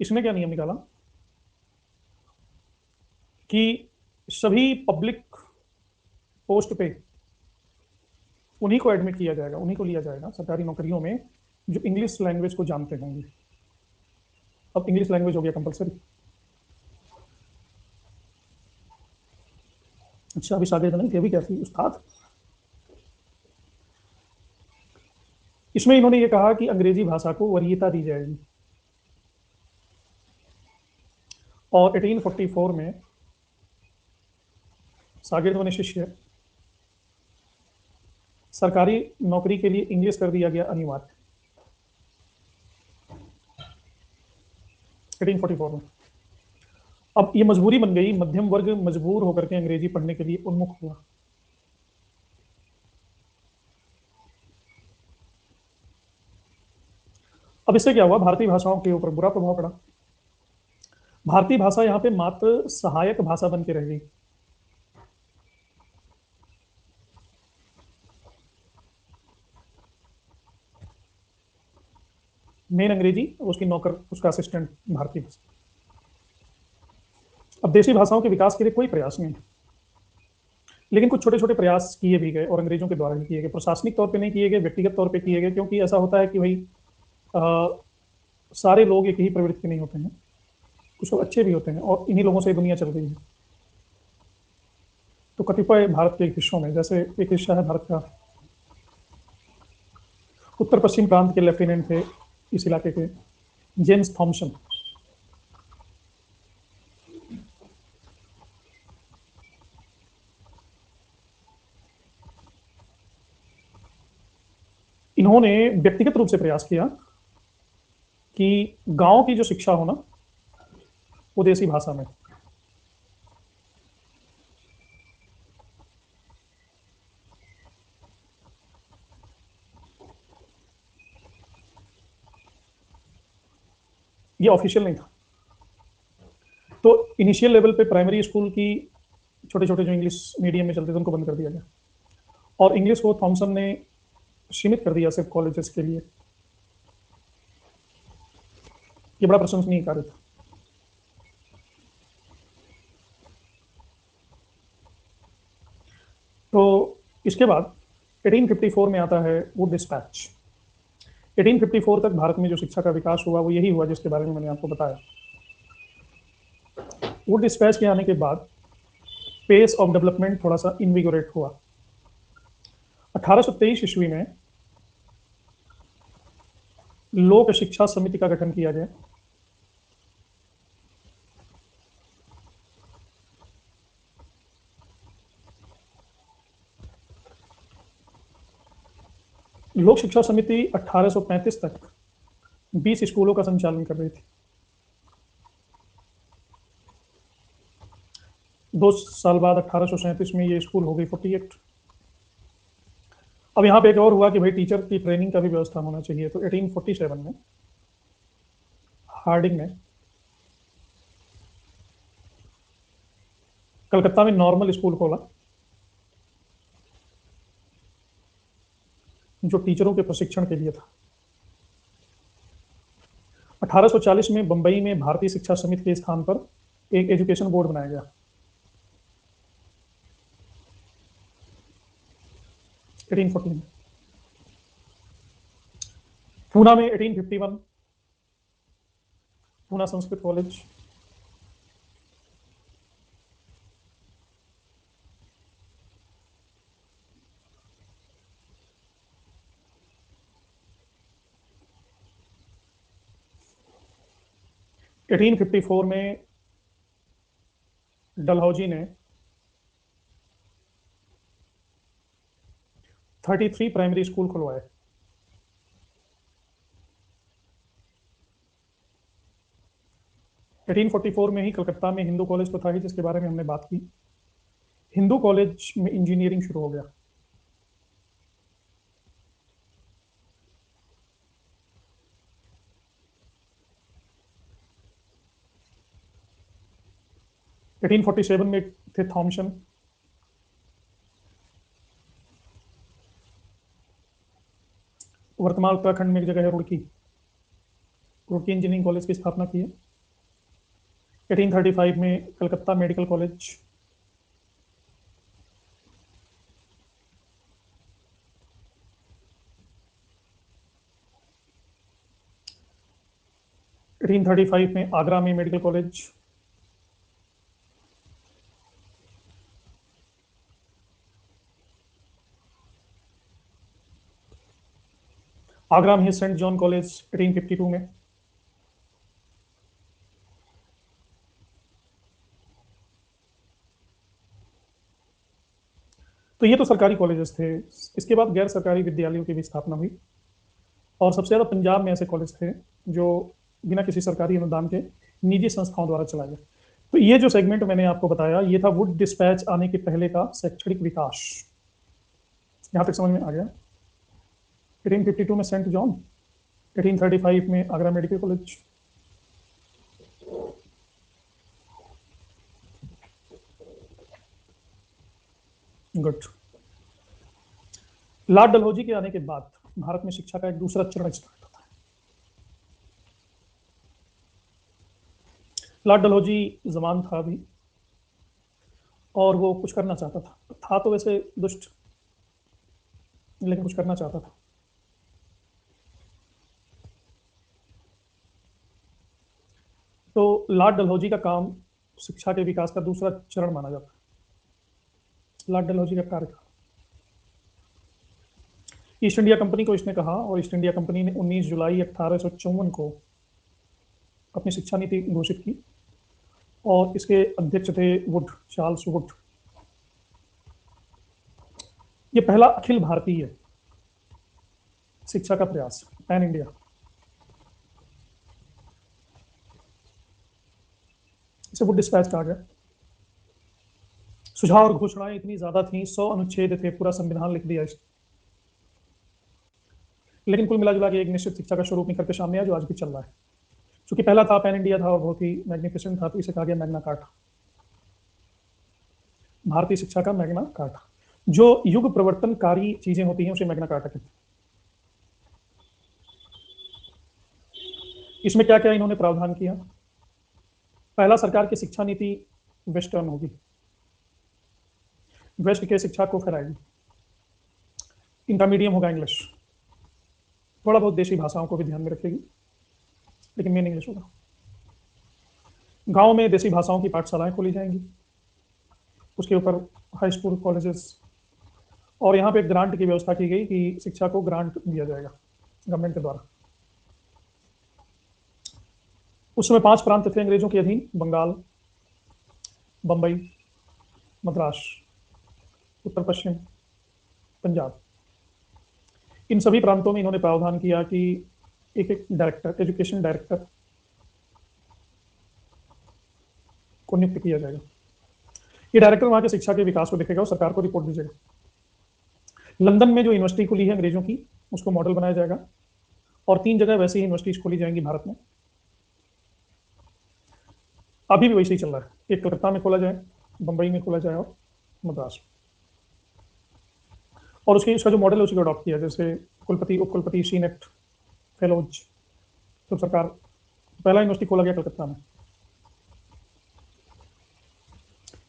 इसने क्या नियम निकाला कि सभी पब्लिक पोस्ट पे उन्हीं को एडमिट किया जाएगा, उन्हीं को लिया जाएगा सरकारी नौकरियों में जो इंग्लिश लैंग्वेज को जानते होंगे। अब इंग्लिश लैंग्वेज हो गया कंपलसरी। अच्छा, अभी शागिर्द नहीं थे, अभी क्या थी, उस्ताद। इसमें इन्होंने ये कहा कि अंग्रेजी भाषा को वरीयता दी जाएगी और 1844 में शागिर्द बने शिष्य सरकारी नौकरी के लिए इंग्लिश कर दिया गया अनिवार्य 1844 में। अब ये मजबूरी बन गई, मध्यम वर्ग मजबूर होकर के अंग्रेजी पढ़ने के लिए उन्मुख हुआ। अब इससे क्या हुआ, भारतीय भाषाओं के ऊपर बुरा प्रभाव पड़ा। भारतीय भाषा यहाँ पे मात्र सहायक भाषा बन के रह गई। मेन अंग्रेजी, उसकी नौकर, उसका असिस्टेंट भारतीय भाषा। अब देशी भाषाओं के विकास के लिए कोई प्रयास नहीं, लेकिन कुछ छोटे छोटे प्रयास किए भी गए और अंग्रेजों के द्वारा ही किए गए। प्रशासनिक तौर पे नहीं किए गए, व्यक्तिगत तौर पे किए गए, क्योंकि ऐसा होता है कि भाई सारे लोग एक ही प्रवृत्ति के नहीं होते हैं, कुछ लोग अच्छे भी होते हैं और इन्हीं लोगों से दुनिया चल रही है। तो कतिपय भारत के हिस्सों में, जैसे एक हिस्सा है भारत का उत्तर पश्चिम प्रांत के लेफ्टिनेंट थे इस इलाके के, जेम्स थॉमसन। इन्होंने व्यक्तिगत रूप से प्रयास किया कि गांव की जो शिक्षा हो ना वो देसी भाषा में। ये ऑफिशियल नहीं था, तो इनिशियल लेवल पे प्राइमरी स्कूल की छोटे छोटे जो इंग्लिश मीडियम में चलते थे उनको बंद कर दिया गया और इंग्लिश को थॉमसन ने सीमित कर दिया सिर्फ कॉलेजेस के लिए। ये बड़ा प्रशंसनीय कार्य था। तो इसके बाद 1854 में आता है वुड डिस्पैच। 1854 तक भारत में जो शिक्षा का विकास हुआ वो यही हुआ जिसके बारे में मैंने आपको बताया। वुड डिस्पैच के आने के बाद पेस ऑफ डेवलपमेंट थोड़ा सा इनविगोरेट हुआ। 1823 ईस्वी में लोक शिक्षा समिति का गठन किया जाए। लोक शिक्षा समिति 1835 तक 20 स्कूलों का संचालन कर रही थी। 2 साल बाद 1837 में ये स्कूल हो गई 48। अब यहाँ पे एक और हुआ कि भाई टीचर की ट्रेनिंग का भी व्यवस्था होना चाहिए, तो 1847 में हार्डिंग ने कलकत्ता में नॉर्मल स्कूल खोला जो टीचरों के प्रशिक्षण के लिए था। 1840 में बंबई में भारतीय शिक्षा समिति के स्थान पर एक एजुकेशन बोर्ड बनाया गया। 1814 में पूना में 1851 पूना संस्कृत कॉलेज। एटीन 1854 में डलहौजी ने 33 प्राइमरी स्कूल खुलवाए। 1844 में ही कलकत्ता में हिंदू कॉलेज तो था ही, जिसके बारे में हमने बात की। हिंदू कॉलेज में इंजीनियरिंग शुरू हो गया। एटीन 47 में थे थॉमसन। वर्तमान उत्तराखंड में एक जगह है रुड़की, रुड़की इंजीनियरिंग कॉलेज की स्थापना की है। 1835 में कलकत्ता मेडिकल कॉलेज। एटीन 35 में आगरा में मेडिकल कॉलेज। आगरा में सेंट जॉन कॉलेज 1852 में। तो ये तो सरकारी कॉलेजेस थे। इसके बाद गैर सरकारी विद्यालयों की भी स्थापना हुई, और सबसे ज़्यादा पंजाब में ऐसे कॉलेज थे जो बिना किसी सरकारी अनुदान के निजी संस्थाओं द्वारा चलाए गए। तो ये जो सेगमेंट मैंने आपको बताया, ये था वुड डिस्पैच आने के पहले का शैक्षणिक विकास। यहाँ तक समझ में आ गया। 1852 में सेंट जॉन, 1835 में Agra medical college. Good. Lord Dalhousie के आने के बाद भारत में शिक्षा का एक दूसरा चरण स्टार्ट होता है। लॉर्ड डलहौजी जवान था अभी, और वो कुछ करना चाहता था तो वैसे दुष्ट, लेकिन कुछ करना चाहता था। तो लॉर्ड डलहौजी का काम शिक्षा के विकास का दूसरा चरण माना जाता है। लॉर्ड डलहौजी का कार्यकाल, ईस्ट इंडिया कंपनी को इसने कहा, और ईस्ट इंडिया कंपनी ने 19 जुलाई 1854 को अपनी शिक्षा नीति घोषित की, और इसके अध्यक्ष थे वुड, चार्ल्स वुड। ये पहला अखिल भारतीय शिक्षा का प्रयास, पैन इंडिया। इसे वुड डिस्पैच कहा गया। सुझाव और घोषणाएं इतनी ज्यादा थी, 100 अनुच्छेद थे, पूरा संविधान लिख दिया इसने। लेकिन कुल मिला जुला के एक निश्चित शिक्षा का स्वरूप निकल के सामने आया, जो आज भी चल रहा है। क्योंकि पहला था, पैन इंडिया था और बहुत ही मैग्निफिसेंट था, तो इसे कहा गया मैग्ना कार्टा, भारतीय शिक्षा का मैग्ना कार्टा। जो युग प्रवर्तनकारी चीजें होती हैं उसे मैग्ना कार्टा कहते हैं। इसमें क्या क्या इन्होंने प्रावधान किया? पहला, सरकार की शिक्षा नीति वेस्टर्न होगी, वेस्ट के शिक्षा को फैलाएगी। इनका मीडियम होगा इंग्लिश, थोड़ा बहुत देशी भाषाओं को भी ध्यान में रखेगी, लेकिन मेन इंग्लिश होगा। गांव में देशी भाषाओं की पाठशालाएं खोली जाएंगी, उसके ऊपर हाई स्कूल, कॉलेजेस, और यहाँ पे ग्रांट की व्यवस्था की गई कि शिक्षा को ग्रांट दिया जाएगा गवर्नमेंट के द्वारा। उस समय 5 प्रांत थे अंग्रेजों के अधीन: बंगाल, बंबई, मद्रास, उत्तर पश्चिम, पंजाब। इन सभी प्रांतों में इन्होंने प्रावधान किया कि एक एक डायरेक्टर, एजुकेशन डायरेक्टर को नियुक्त किया जाएगा। ये डायरेक्टर वहां के शिक्षा के विकास को देखेगा और सरकार को रिपोर्ट दीजिएगा। लंदन में जो यूनिवर्सिटी खुली है अंग्रेजों की, उसको मॉडल बनाया जाएगा और 3 जगह वैसी ही यूनिवर्सिटीज खोली जाएंगी भारत में। अभी भी वैसे ही चल रहा है। एक कलकत्ता में खोला जाए, बंबई में खोला जाए और मद्रास। और उसका जो मॉडल है उसी को अडॉप्ट किया, जैसे कुलपति, उपकुलपति, सीनेट, फेलोज। तो सरकार, पहला यूनिवर्सिटी खोला गया कलकत्ता में,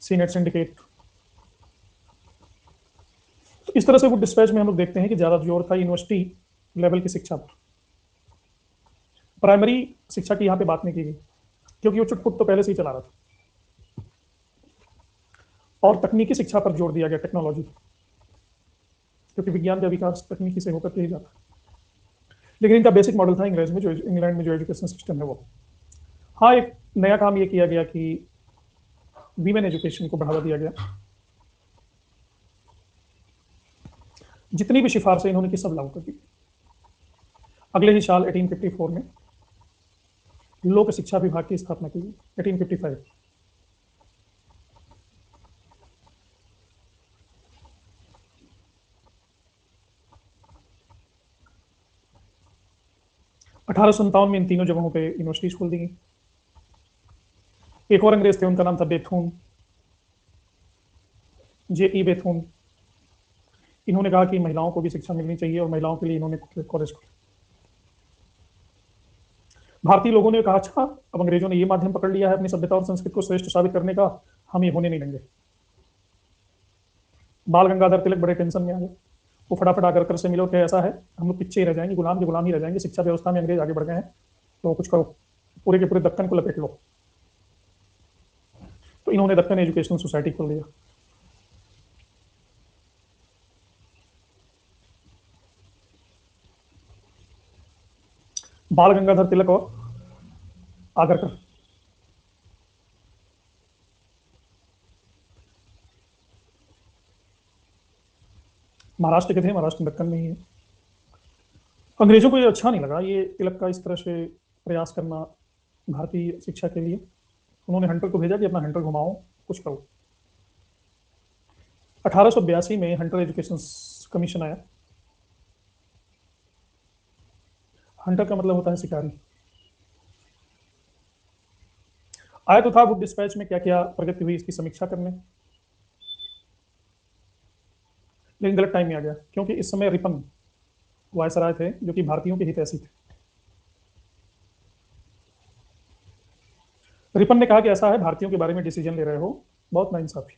सीनेट, सिंडिकेट। तो इस तरह से वो डिस्पैच में हम लोग देखते हैं कि ज्यादा जोर था यूनिवर्सिटी लेवल की शिक्षा पर। प्राइमरी शिक्षा की यहाँ पे बात नहीं की गई, क्योंकि वो चुटपुट तो पहले से ही चला रहा था। और तकनीकी शिक्षा पर जोर दिया गया, टेक्नोलॉजी, क्योंकि विज्ञान का विकास तकनीकी से होकर के ही जाता है। लेकिन इनका बेसिक मॉडल था इंग्लैंड में जो एजुकेशन सिस्टम है वो। हाँ, एक नया काम ये किया गया कि वीमेन एजुकेशन को बढ़ावा दिया गया। जितनी भी सिफारिशें इन्होंने की सब लागू कर दी। अगले ही साल 1854 में लोक शिक्षा विभाग की स्थापना की गई, 1855। (1857) में इन तीनों जगहों पे यूनिवर्सिटीज खोल दी गई। एक और अंग्रेज थे, उनका नाम था बेथून, J.E. बेथून। इन्होंने कहा कि महिलाओं को भी शिक्षा मिलनी चाहिए और महिलाओं के लिए इन्होंने कॉलेज खोले। भारतीय लोगों ने कहा, अच्छा, अब अंग्रेजों ने ये माध्यम पकड़ लिया है अपनी सभ्यता और संस्कृति को श्रेष्ठ साबित करने का, हम ये होने नहीं देंगे। बाल गंगाधर तिलक बड़े टेंशन में आ गए। वो फटाफट आगरकर से मिलो कि ऐसा है, हम लोग पीछे ही रह जाएंगे, गुलाम के गुलाम ही रह जाएंगे, शिक्षा व्यवस्था में अंग्रेज आगे बढ़ गए हैं, तो कुछ करो, पूरे के पूरे दक्कन को लपेट लो। तो इन्होंने दक्कन एजुकेशनल सोसाइटी खोल दिया। बाल गंगाधर तिलक और आगरकर। महाराष्ट्र के थे, महाराष्ट्र दक्कन में ही है। अंग्रेजों को ये अच्छा नहीं लगा, ये तिलक का इस तरह से प्रयास करना भारतीय शिक्षा के लिए। उन्होंने हंटर को भेजा कि अपना हंटर घुमाओ, कुछ करो। 1882 में हंटर एजुकेशन कमीशन आया। हंटर का मतलब होता है शिकारी। आया तो था वुड डिस्पैच में क्या क्या प्रगति हुई इसकी समीक्षा करने, लेकिन गलत टाइम में आ गया, क्योंकि इस समय रिपन वायसराय थे, जो कि भारतीयों के हितैषी थे। रिपन ने कहा कि ऐसा है, भारतीयों के बारे में डिसीजन ले रहे हो, बहुत नाइंसाफी।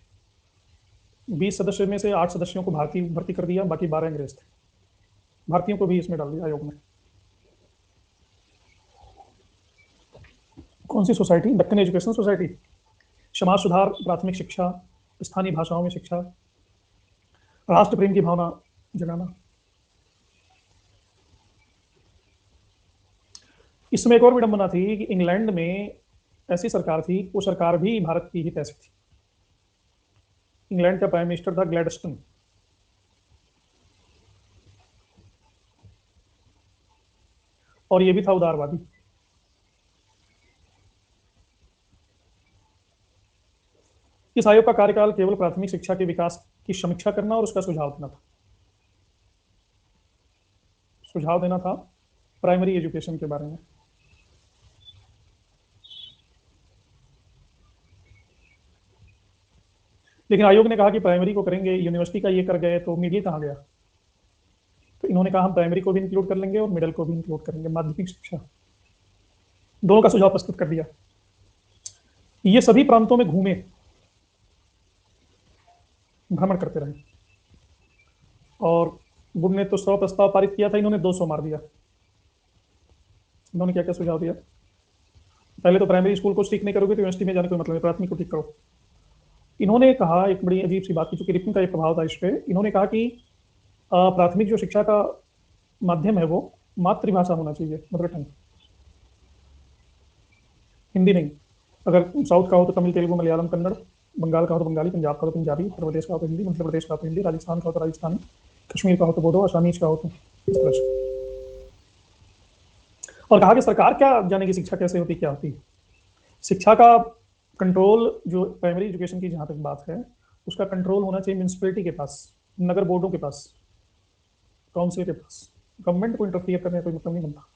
20 सदस्य में से 8 सदस्यों को भारतीय भर्ती कर दिया, बाकी 12 अंग्रेज थे। भारतीयों को भी इसमें डाल दिया आयोग में। कौन सी सोसाइटी? Deccan education society. समाज सुधार, प्राथमिक शिक्षा, स्थानीय भाषाओं में शिक्षा, राष्ट्र प्रेम की भावना जगाना। इसमें एक और विडंबना थी कि इंग्लैंड में ऐसी सरकार थी, वो सरकार भी भारत की हित ऐसी थी। इंग्लैंड का प्राइम मिनिस्टर था ग्लैडस्टन। और ये भी था उदारवादी। इस आयोग का कार्यकाल केवल प्राथमिक शिक्षा के विकास की समीक्षा करना और उसका सुझाव देना था। सुझाव देना था प्राइमरी एजुकेशन के बारे में। लेकिन आयोग ने कहा कि प्राइमरी को करेंगे, यूनिवर्सिटी का ये कर गए, तो मिडिल कहाँ गया? तो इन्होंने कहा हम प्राइमरी को भी इंक्लूड कर लेंगे और मिडिल को भी इंक्लूड करेंगे, माध्यमिक शिक्षा। दोनों का सुझाव प्रस्तुत कर दिया। ये सभी प्रांतों में घूमे, भ्रमण करते रहे, और वुड ने तो 100 प्रस्ताव पारित किया था, इन्होंने 200 मार दिया। इन्होंने क्या क्या सुझाव दिया? पहले तो प्राइमरी स्कूल को ठीक नहीं करोगे तो यूनिवर्सिटी में जाने का मतलब है, प्राथमिक को ठीक करो। इन्होंने कहा एक बड़ी अजीब सी बात की, चूंकि रिपन का एक प्रभाव था इस पर। इन्होंने कहा कि प्राथमिक जो शिक्षा का माध्यम है वो मातृभाषा होना चाहिए, मदर टंग। हिंदी नहीं, अगर साउथ का हो तो तमिल, तेलुगु, मलयालम, कन्नड़, बंगाल का हो तो बंगाली, पंजाब का हो तो पंजाबी, उत्तर प्रदेश का हो तो हिंदी, मध्य प्रदेश का हो तो हिंदी, राजस्थान का हो तो राजस्थानी, कश्मीर का हो तो बोडो, आसामीज का हो तो इस तरह से। और कहा कि सरकार क्या जानेगी शिक्षा कैसे होती, क्या होती है। शिक्षा का कंट्रोल, जो प्राइमरी एजुकेशन की जहाँ तक बात है, उसका कंट्रोल होना चाहिए म्यूनसिपैलिटी के पास, नगर बोर्डों के पास, काउंसिल के पास। गवर्नमेंट को इंटरफियर करने का कोई मतलब नहीं बनता।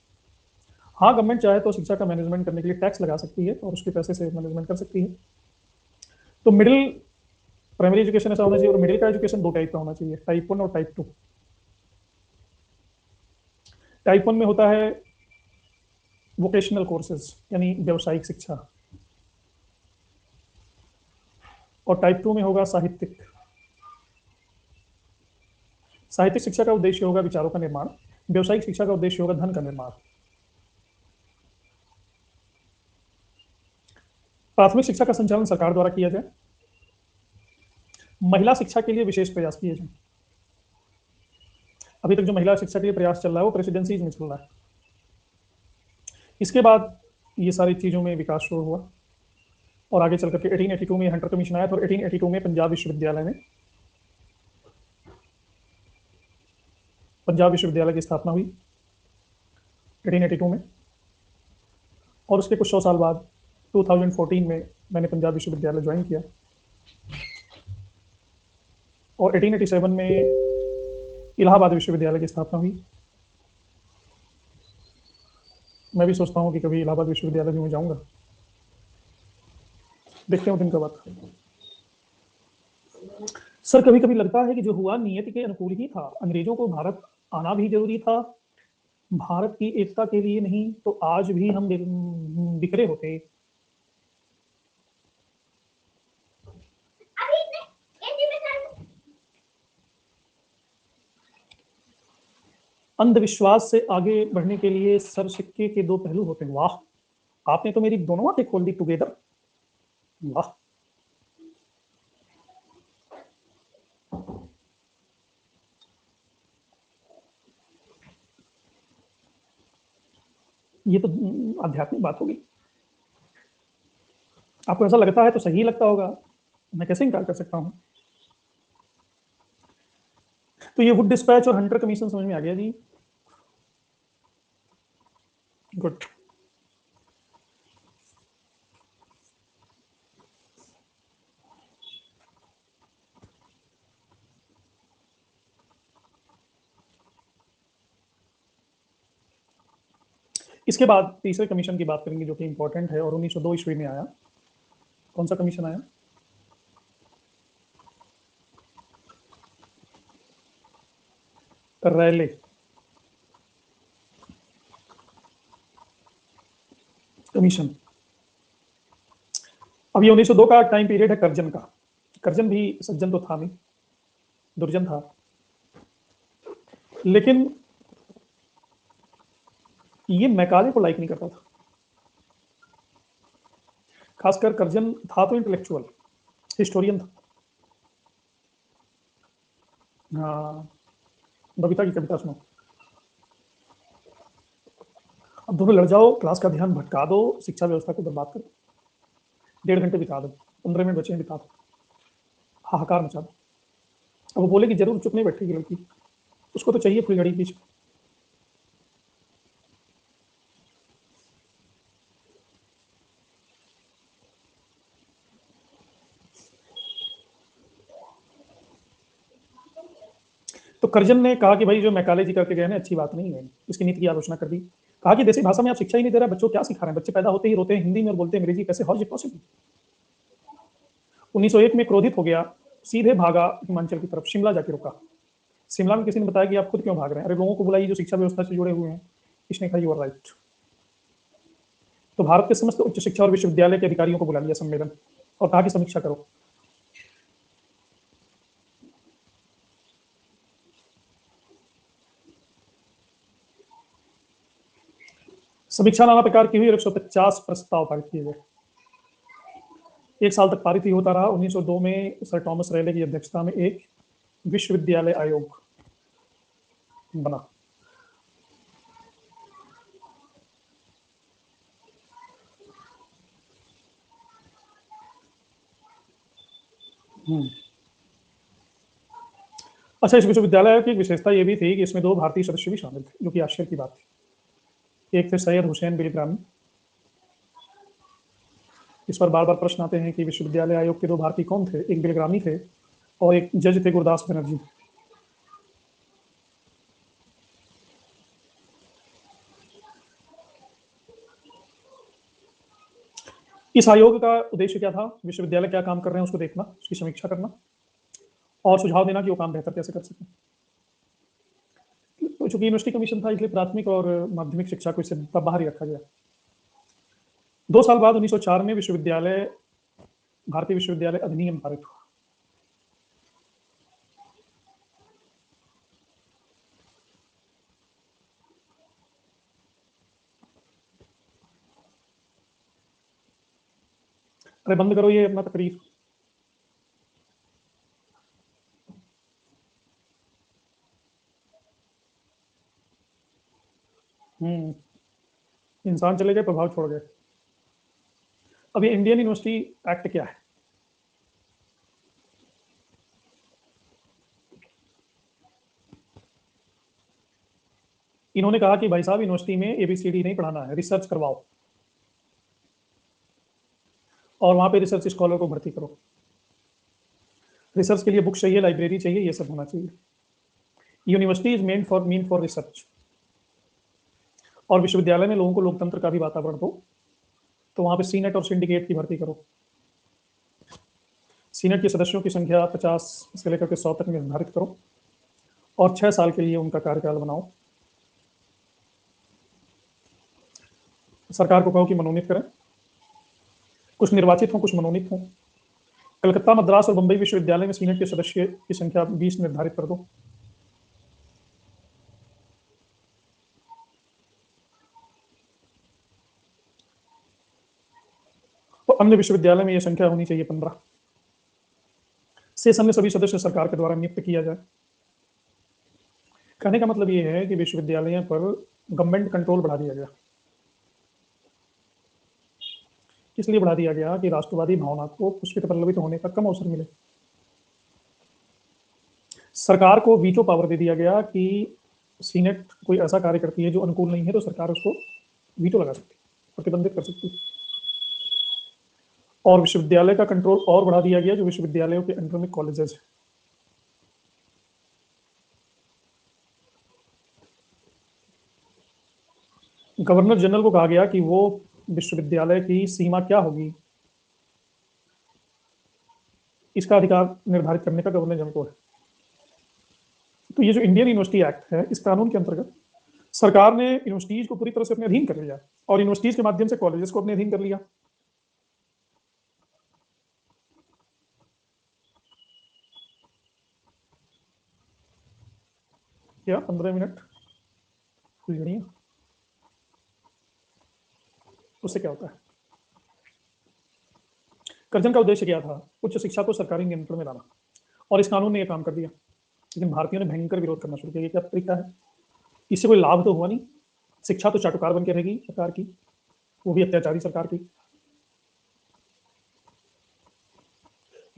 हाँ, गवर्नमेंट चाहे तो शिक्षा का मैनेजमेंट करने के लिए टैक्स लगा सकती है और उसके पैसे से मैनेजमेंट कर सकती है। तो मिडिल प्राइमरी एजुकेशन ऐसा होना चाहिए, और मिडिल का एजुकेशन दो टाइप का होना चाहिए, टाइप 1 और टाइप 2। टाइप 1 में होता है वोकेशनल कोर्सेज, यानी व्यावसायिक शिक्षा, और टाइप 2 में होगा साहित्यिक। साहित्यिक शिक्षा का उद्देश्य होगा विचारों का निर्माण, व्यावसायिक शिक्षा का उद्देश्य होगा धन का निर्माण। प्राथमिक शिक्षा का संचालन सरकार द्वारा किया जाए, महिला शिक्षा के लिए विशेष प्रयास किए जाए। अभी तक जो महिला शिक्षा के लिए प्रयास चल रहा है वो प्रेसिडेंसीज में चल रहा है। इसके बाद ये सारी चीज़ों में विकास शुरू हुआ, और आगे चल करके 1882 में हंटर कमीशन आया, और 1882 में पंजाब विश्वविद्यालय में, पंजाब विश्वविद्यालय की स्थापना हुई 1882 में। और उसके कुछ 100 साल बाद 2014 में मैंने पंजाब विश्वविद्यालय ज्वाइन किया, और 1887 में इलाहाबाद विश्वविद्यालय की स्थापना हुई। मैं भी सोचता हूँ कि कभी इलाहाबाद विश्वविद्यालय भी मैं जाऊँगा, देखते हैं दिन कब आता है। सर, कभी कभी लगता है कि जो हुआ नियति के अनुकूल ही था। अंग्रेजों को भारत आना भी जरूरी था, भारत की एकता के लिए नहीं तो आज भी हम बिखरे होते। अंधविश्वास से आगे बढ़ने के लिए सर सिक्के के दो पहलू होते हैं। वाह, आपने तो मेरी दोनों आंखें खोल दी टुगेदर। वाह। ये तो आध्यात्मिक बात होगी। आपको ऐसा लगता है तो सही लगता होगा, मैं कैसे इनकार कर सकता हूँ। तो ये वुड डिस्पैच और हंटर कमीशन समझ में आ गया जी। गुड। इसके बाद तीसरे कमीशन की बात करेंगे जो कि इंपॉर्टेंट है और 1902 ईस्वी में आया। कौन सा कमीशन आया? Raleigh commission. अब ये 1902 का टाइम पीरियड है कर्जन का। कर्जन भी सज्जन तो था नहीं, दुर्जन था, लेकिन ये मैकाले को लाइक नहीं करता था। खासकर कर्जन था तो इंटेलेक्चुअल, हिस्टोरियन था। हाँ, बबीता की कविता सुनो। अब दोनों लड़ जाओ, क्लास का ध्यान भटका दो, शिक्षा व्यवस्था को बर्बाद करो, 1.5 घंटे बिता दो, 15 मिनट बचे हैं बिता दो, हाहाकार मचा दो। अब वो बोले कि जरूर चुप नहीं बैठेगी लड़की, उसको तो चाहिए फुलझड़ी बीच। तो कर्जन ने कहा कि भाई जो मैकाले जी करके गए ना अच्छी बात नहीं है, इसकी नीति की आलोचना कर दी। कहा कि देसी भाषा में आप शिक्षा ही नहीं दे रहा, बच्चों को क्या सिखा रहे हैं, बच्चे पैदा होते ही रोते हैं हिंदी में और बोलते हैं अंग्रेजी, कैसे हाउ इज इट पॉसिबल। 1901 में क्रोधित हो गया, सीधे भागा हिमाचल की तरफ, शिमला जाके रुका। शिमला में किसी ने बताया कि आप खुद क्यों भाग रहे हैं? अरे लोगों को बुलाइए जो शिक्षा व्यवस्था से जुड़े हुए हैं। इसने कहा यू आर राइट। तो भारत के समस्त उच्च शिक्षा और विश्वविद्यालय के अधिकारियों को बुला लिया सम्मेलन, और कहा कि समीक्षा करो। समीक्षा नाना प्रकार की हुई और 150 प्रस्ताव पारित किए गए। 1 साल तक पारित ही होता रहा। 1902 में सर थॉमस रेले की अध्यक्षता में एक विश्वविद्यालय आयोग बना। अच्छा, इस विश्वविद्यालय की एक विशेषता ये भी थी कि इसमें 2 भारतीय सदस्य भी शामिल थे, जो कि आश्चर्य की बात थी। एक थे सैयद हुसैन बिलग्रामी। इस पर बार-बार प्रश्न आते हैं कि विश्वविद्यालय आयोग के 2 भारतीय कौन थे? एक बिलग्रामी थे और एक जज थे गुरदास बनर्जी। इस आयोग का उद्देश्य क्या था? विश्वविद्यालय क्या काम कर रहे हैं उसको देखना, उसकी समीक्षा करना और सुझाव देना कि वो काम बेहतर कैसे कर सकें। तो चूंकि यूनिवर्सिटी कमीशन था, इसलिए प्राथमिक और माध्यमिक शिक्षा को इससे बाहर ही रखा गया। 2 साल बाद 1904 में भारतीय विश्वविद्यालय अधिनियम पारित हुआ। अरे बंद करो ये अपना तकरीर। इंसान चले गए, प्रभाव छोड़ गए। अब ये इंडियन यूनिवर्सिटी एक्ट क्या है? इन्होंने कहा कि भाई साहब, यूनिवर्सिटी में एबीसीडी नहीं पढ़ाना है, रिसर्च करवाओ और वहां पे रिसर्च स्कॉलर को भर्ती करो। रिसर्च के लिए बुक चाहिए, लाइब्रेरी चाहिए, ये सब होना चाहिए। University is mean for research. और विश्वविद्यालय में लोगों को लोकतंत्र का भी वातावरण दो, तो वहां पे सीनेट और सिंडिकेट की भर्ती करो। सीनेट के सदस्यों की संख्या 50 से लेकर के 100 तक निर्धारित करो और 6 साल के लिए उनका कार्यकाल बनाओ। सरकार को कहो कि मनोनीत करें, कुछ निर्वाचित हों, कुछ मनोनीत हों। कलकत्ता, मद्रास और बंबई विश्वविद्यालय में सीनेट के सदस्य की संख्या 20 निर्धारित कर दो। और अन्य विश्वविद्यालय में यह संख्या होनी चाहिए 15। शेष अन्य सभी सदस्य सरकार के द्वारा नियुक्त किया जाए। कहने का मतलब ये है कि विश्वविद्यालयों पर गवर्नमेंट कंट्रोल बढ़ा दिया गया। इसलिए बढ़ा दिया गया कि राष्ट्रवादी भावना को पुष्पित पल्लवित होने का कम अवसर मिले। सरकार को वीटो पावर दे दिया गया कि सीनेट कोई ऐसा कार्य करती है जो अनुकूल नहीं है तो सरकार उसको वीटो लगा सकती, प्रतिबंधित कर सकती। और विश्वविद्यालय का कंट्रोल और बढ़ा दिया गया जो विश्वविद्यालयों के अंडर में कॉलेजेस है। गवर्नर जनरल को कहा गया कि वो विश्वविद्यालय की सीमा क्या होगी, इसका अधिकार निर्धारित करने का गवर्नर जनरल को है। तो ये जो इंडियन यूनिवर्सिटी एक्ट है, इस कानून के अंतर्गत सरकार ने यूनिवर्सिटीज को पूरी तरह से अपने अधीन कर लिया और यूनिवर्सिटीज के माध्यम से कॉलेजेस को अपने अधीन कर लिया। क्या 15 मिनट फुलझड़ियाँ, उससे क्या होता है? कर्जन का उद्देश्य क्या था? उच्च शिक्षा को सरकारी नियंत्रण में लाना, और इस कानून ने यह काम कर दिया। लेकिन भारतीयों ने भयंकर विरोध करना शुरू किया। ये क्या तरीका है? इससे कोई लाभ तो हुआ नहीं, शिक्षा तो चाटुकार बन के रहेगी सरकार की, वो भी अत्याचारी सरकार की।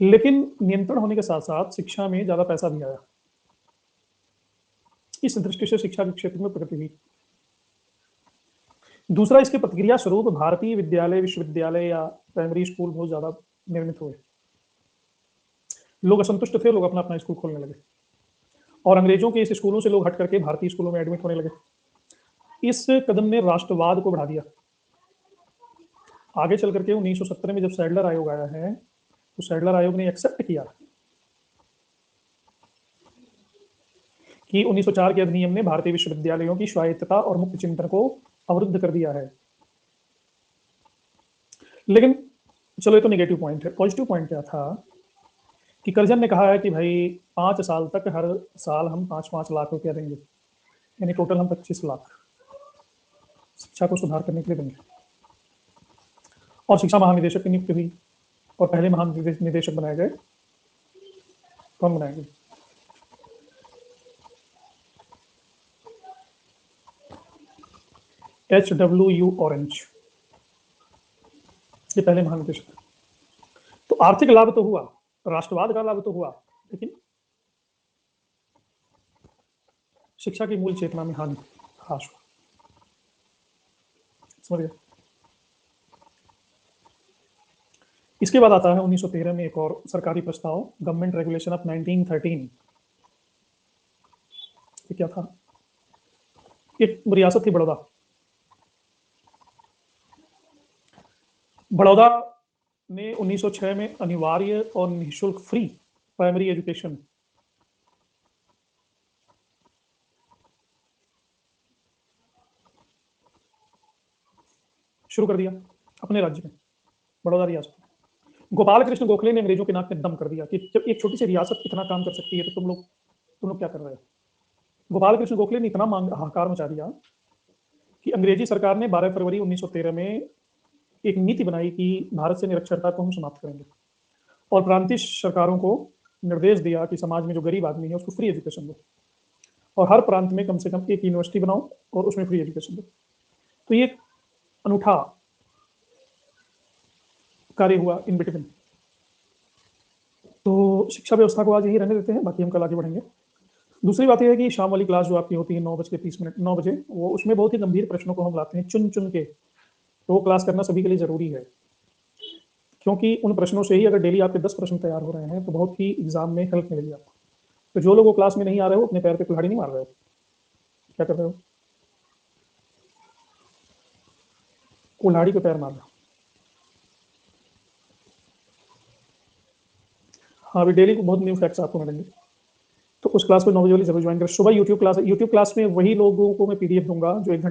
लेकिन नियंत्रण होने के साथ साथ शिक्षा में ज्यादा पैसा भी आया। इस दृष्टि से शिक्षा के क्षेत्र में प्रगति हुई। दूसरा, इसके प्रतिक्रिया स्वरूप भारतीय विद्यालय, विश्वविद्यालय या प्राइमरी स्कूल बहुत ज्यादा निर्मित हुए। लोग असंतुष्ट थे, लोग अपना अपना स्कूल खोलने लगे और अंग्रेजों के इस स्कूलों से लोग हट करके भारतीय स्कूलों में एडमिट होने लगे। इस कदम ने राष्ट्रवाद को बढ़ा दिया। आगे चल करके 1970 में जब सैडलर आयोग आया है, तो सैडलर आयोग ने एक्सेप्ट किया कि 1904 के अधिनियम ने भारतीय विश्वविद्यालयों की स्वायत्तता और मुक्त चिंतन को अवरुद्ध कर दिया है। लेकिन चलो, ये तो नेगेटिव पॉइंट है। पॉजिटिव पॉइंट क्या था कि कर्जन ने कहा है कि भाई 5 साल तक हर साल हम 5-5 लाख रुपया देंगे, यानी टोटल हम 25 लाख शिक्षा को सुधार करने के लिए देंगे। और शिक्षा महानिदेशक की नियुक्ति हुई और पहले महानिदेशक बनाए गए, कौन बनाए गए? HWU ऑरेंज, ये पहले महानिदेशक। तो आर्थिक लाभ तो हुआ, राष्ट्रवाद का लाभ तो हुआ, लेकिन शिक्षा की मूल चेतना में हानि, ह्रास हुआ। समझ गए? इसके बाद आता है 1913 में एक और सरकारी प्रस्ताव, गवर्नमेंट रेगुलेशन ऑफ 1913। ये क्या था? एक रियासत थी बड़ौदा। बड़ौदा ने 1906 में अनिवार्य और निःशुल्क फ्री प्राइमरी एजुकेशन शुरू कर दिया अपने राज्य में, बड़ौदा रियासत में। गोपाल कृष्ण गोखले ने अंग्रेजों के नाक में दम कर दिया कि जब एक छोटी सी रियासत इतना काम कर सकती है तो तुम लोग क्या कर रहे हो? गोपाल कृष्ण गोखले ने इतना हाहाकार मचा दिया कि अंग्रेजी सरकार ने 12 फरवरी 1913 में एक नीति बनाई कि भारत से निरक्षरता को हम समाप्त करेंगे, और प्रांतीय सरकारों को निर्देश दिया कि समाज में जो गरीब आदमी है उसको फ्री एजुकेशन दो, और हर प्रांत में कम से कम एक यूनिवर्सिटी बनाओ और उसमें फ्री एजुकेशन दो। तो ये अनूठा कार्य हुआ इन बिटवीन। तो शिक्षा व्यवस्था को आज यही रहने देते हैं, बाकी हम कल आगे बढ़ेंगे। दूसरी बात यह है कि शाम वाली क्लास जो आपकी होती है 9:30 9 बजे, वो उसमें बहुत ही गंभीर प्रश्नों को हम लाते हैं चुन चुन के, तो वो क्लास करना सभी के लिए जरूरी है, क्योंकि उन प्रश्नों से ही अगर डेली आपके 10 प्रश्न तैयार हो रहे हैं तो बहुत ही एग्जाम में हेल्प मिलेगी आपको। तो जो लोग वो क्लास में नहीं आ रहे हो, अपने पैर पे कुल्हाड़ी नहीं मार रहे हो, क्या कर रहे हो? कुल्हाड़ी पे पैर मार रहे हो। हाँ, अभी डेली को बहुत न्यू फैक्ट्स आपको मिलेंगे, तो उस क्लास को 9 बजे वाली जरूर ज्वाइन करें। सुबह यूट्यूब क्लास में वही लोगों को मैं पीडीएफ दूंगा जो 1 घंटे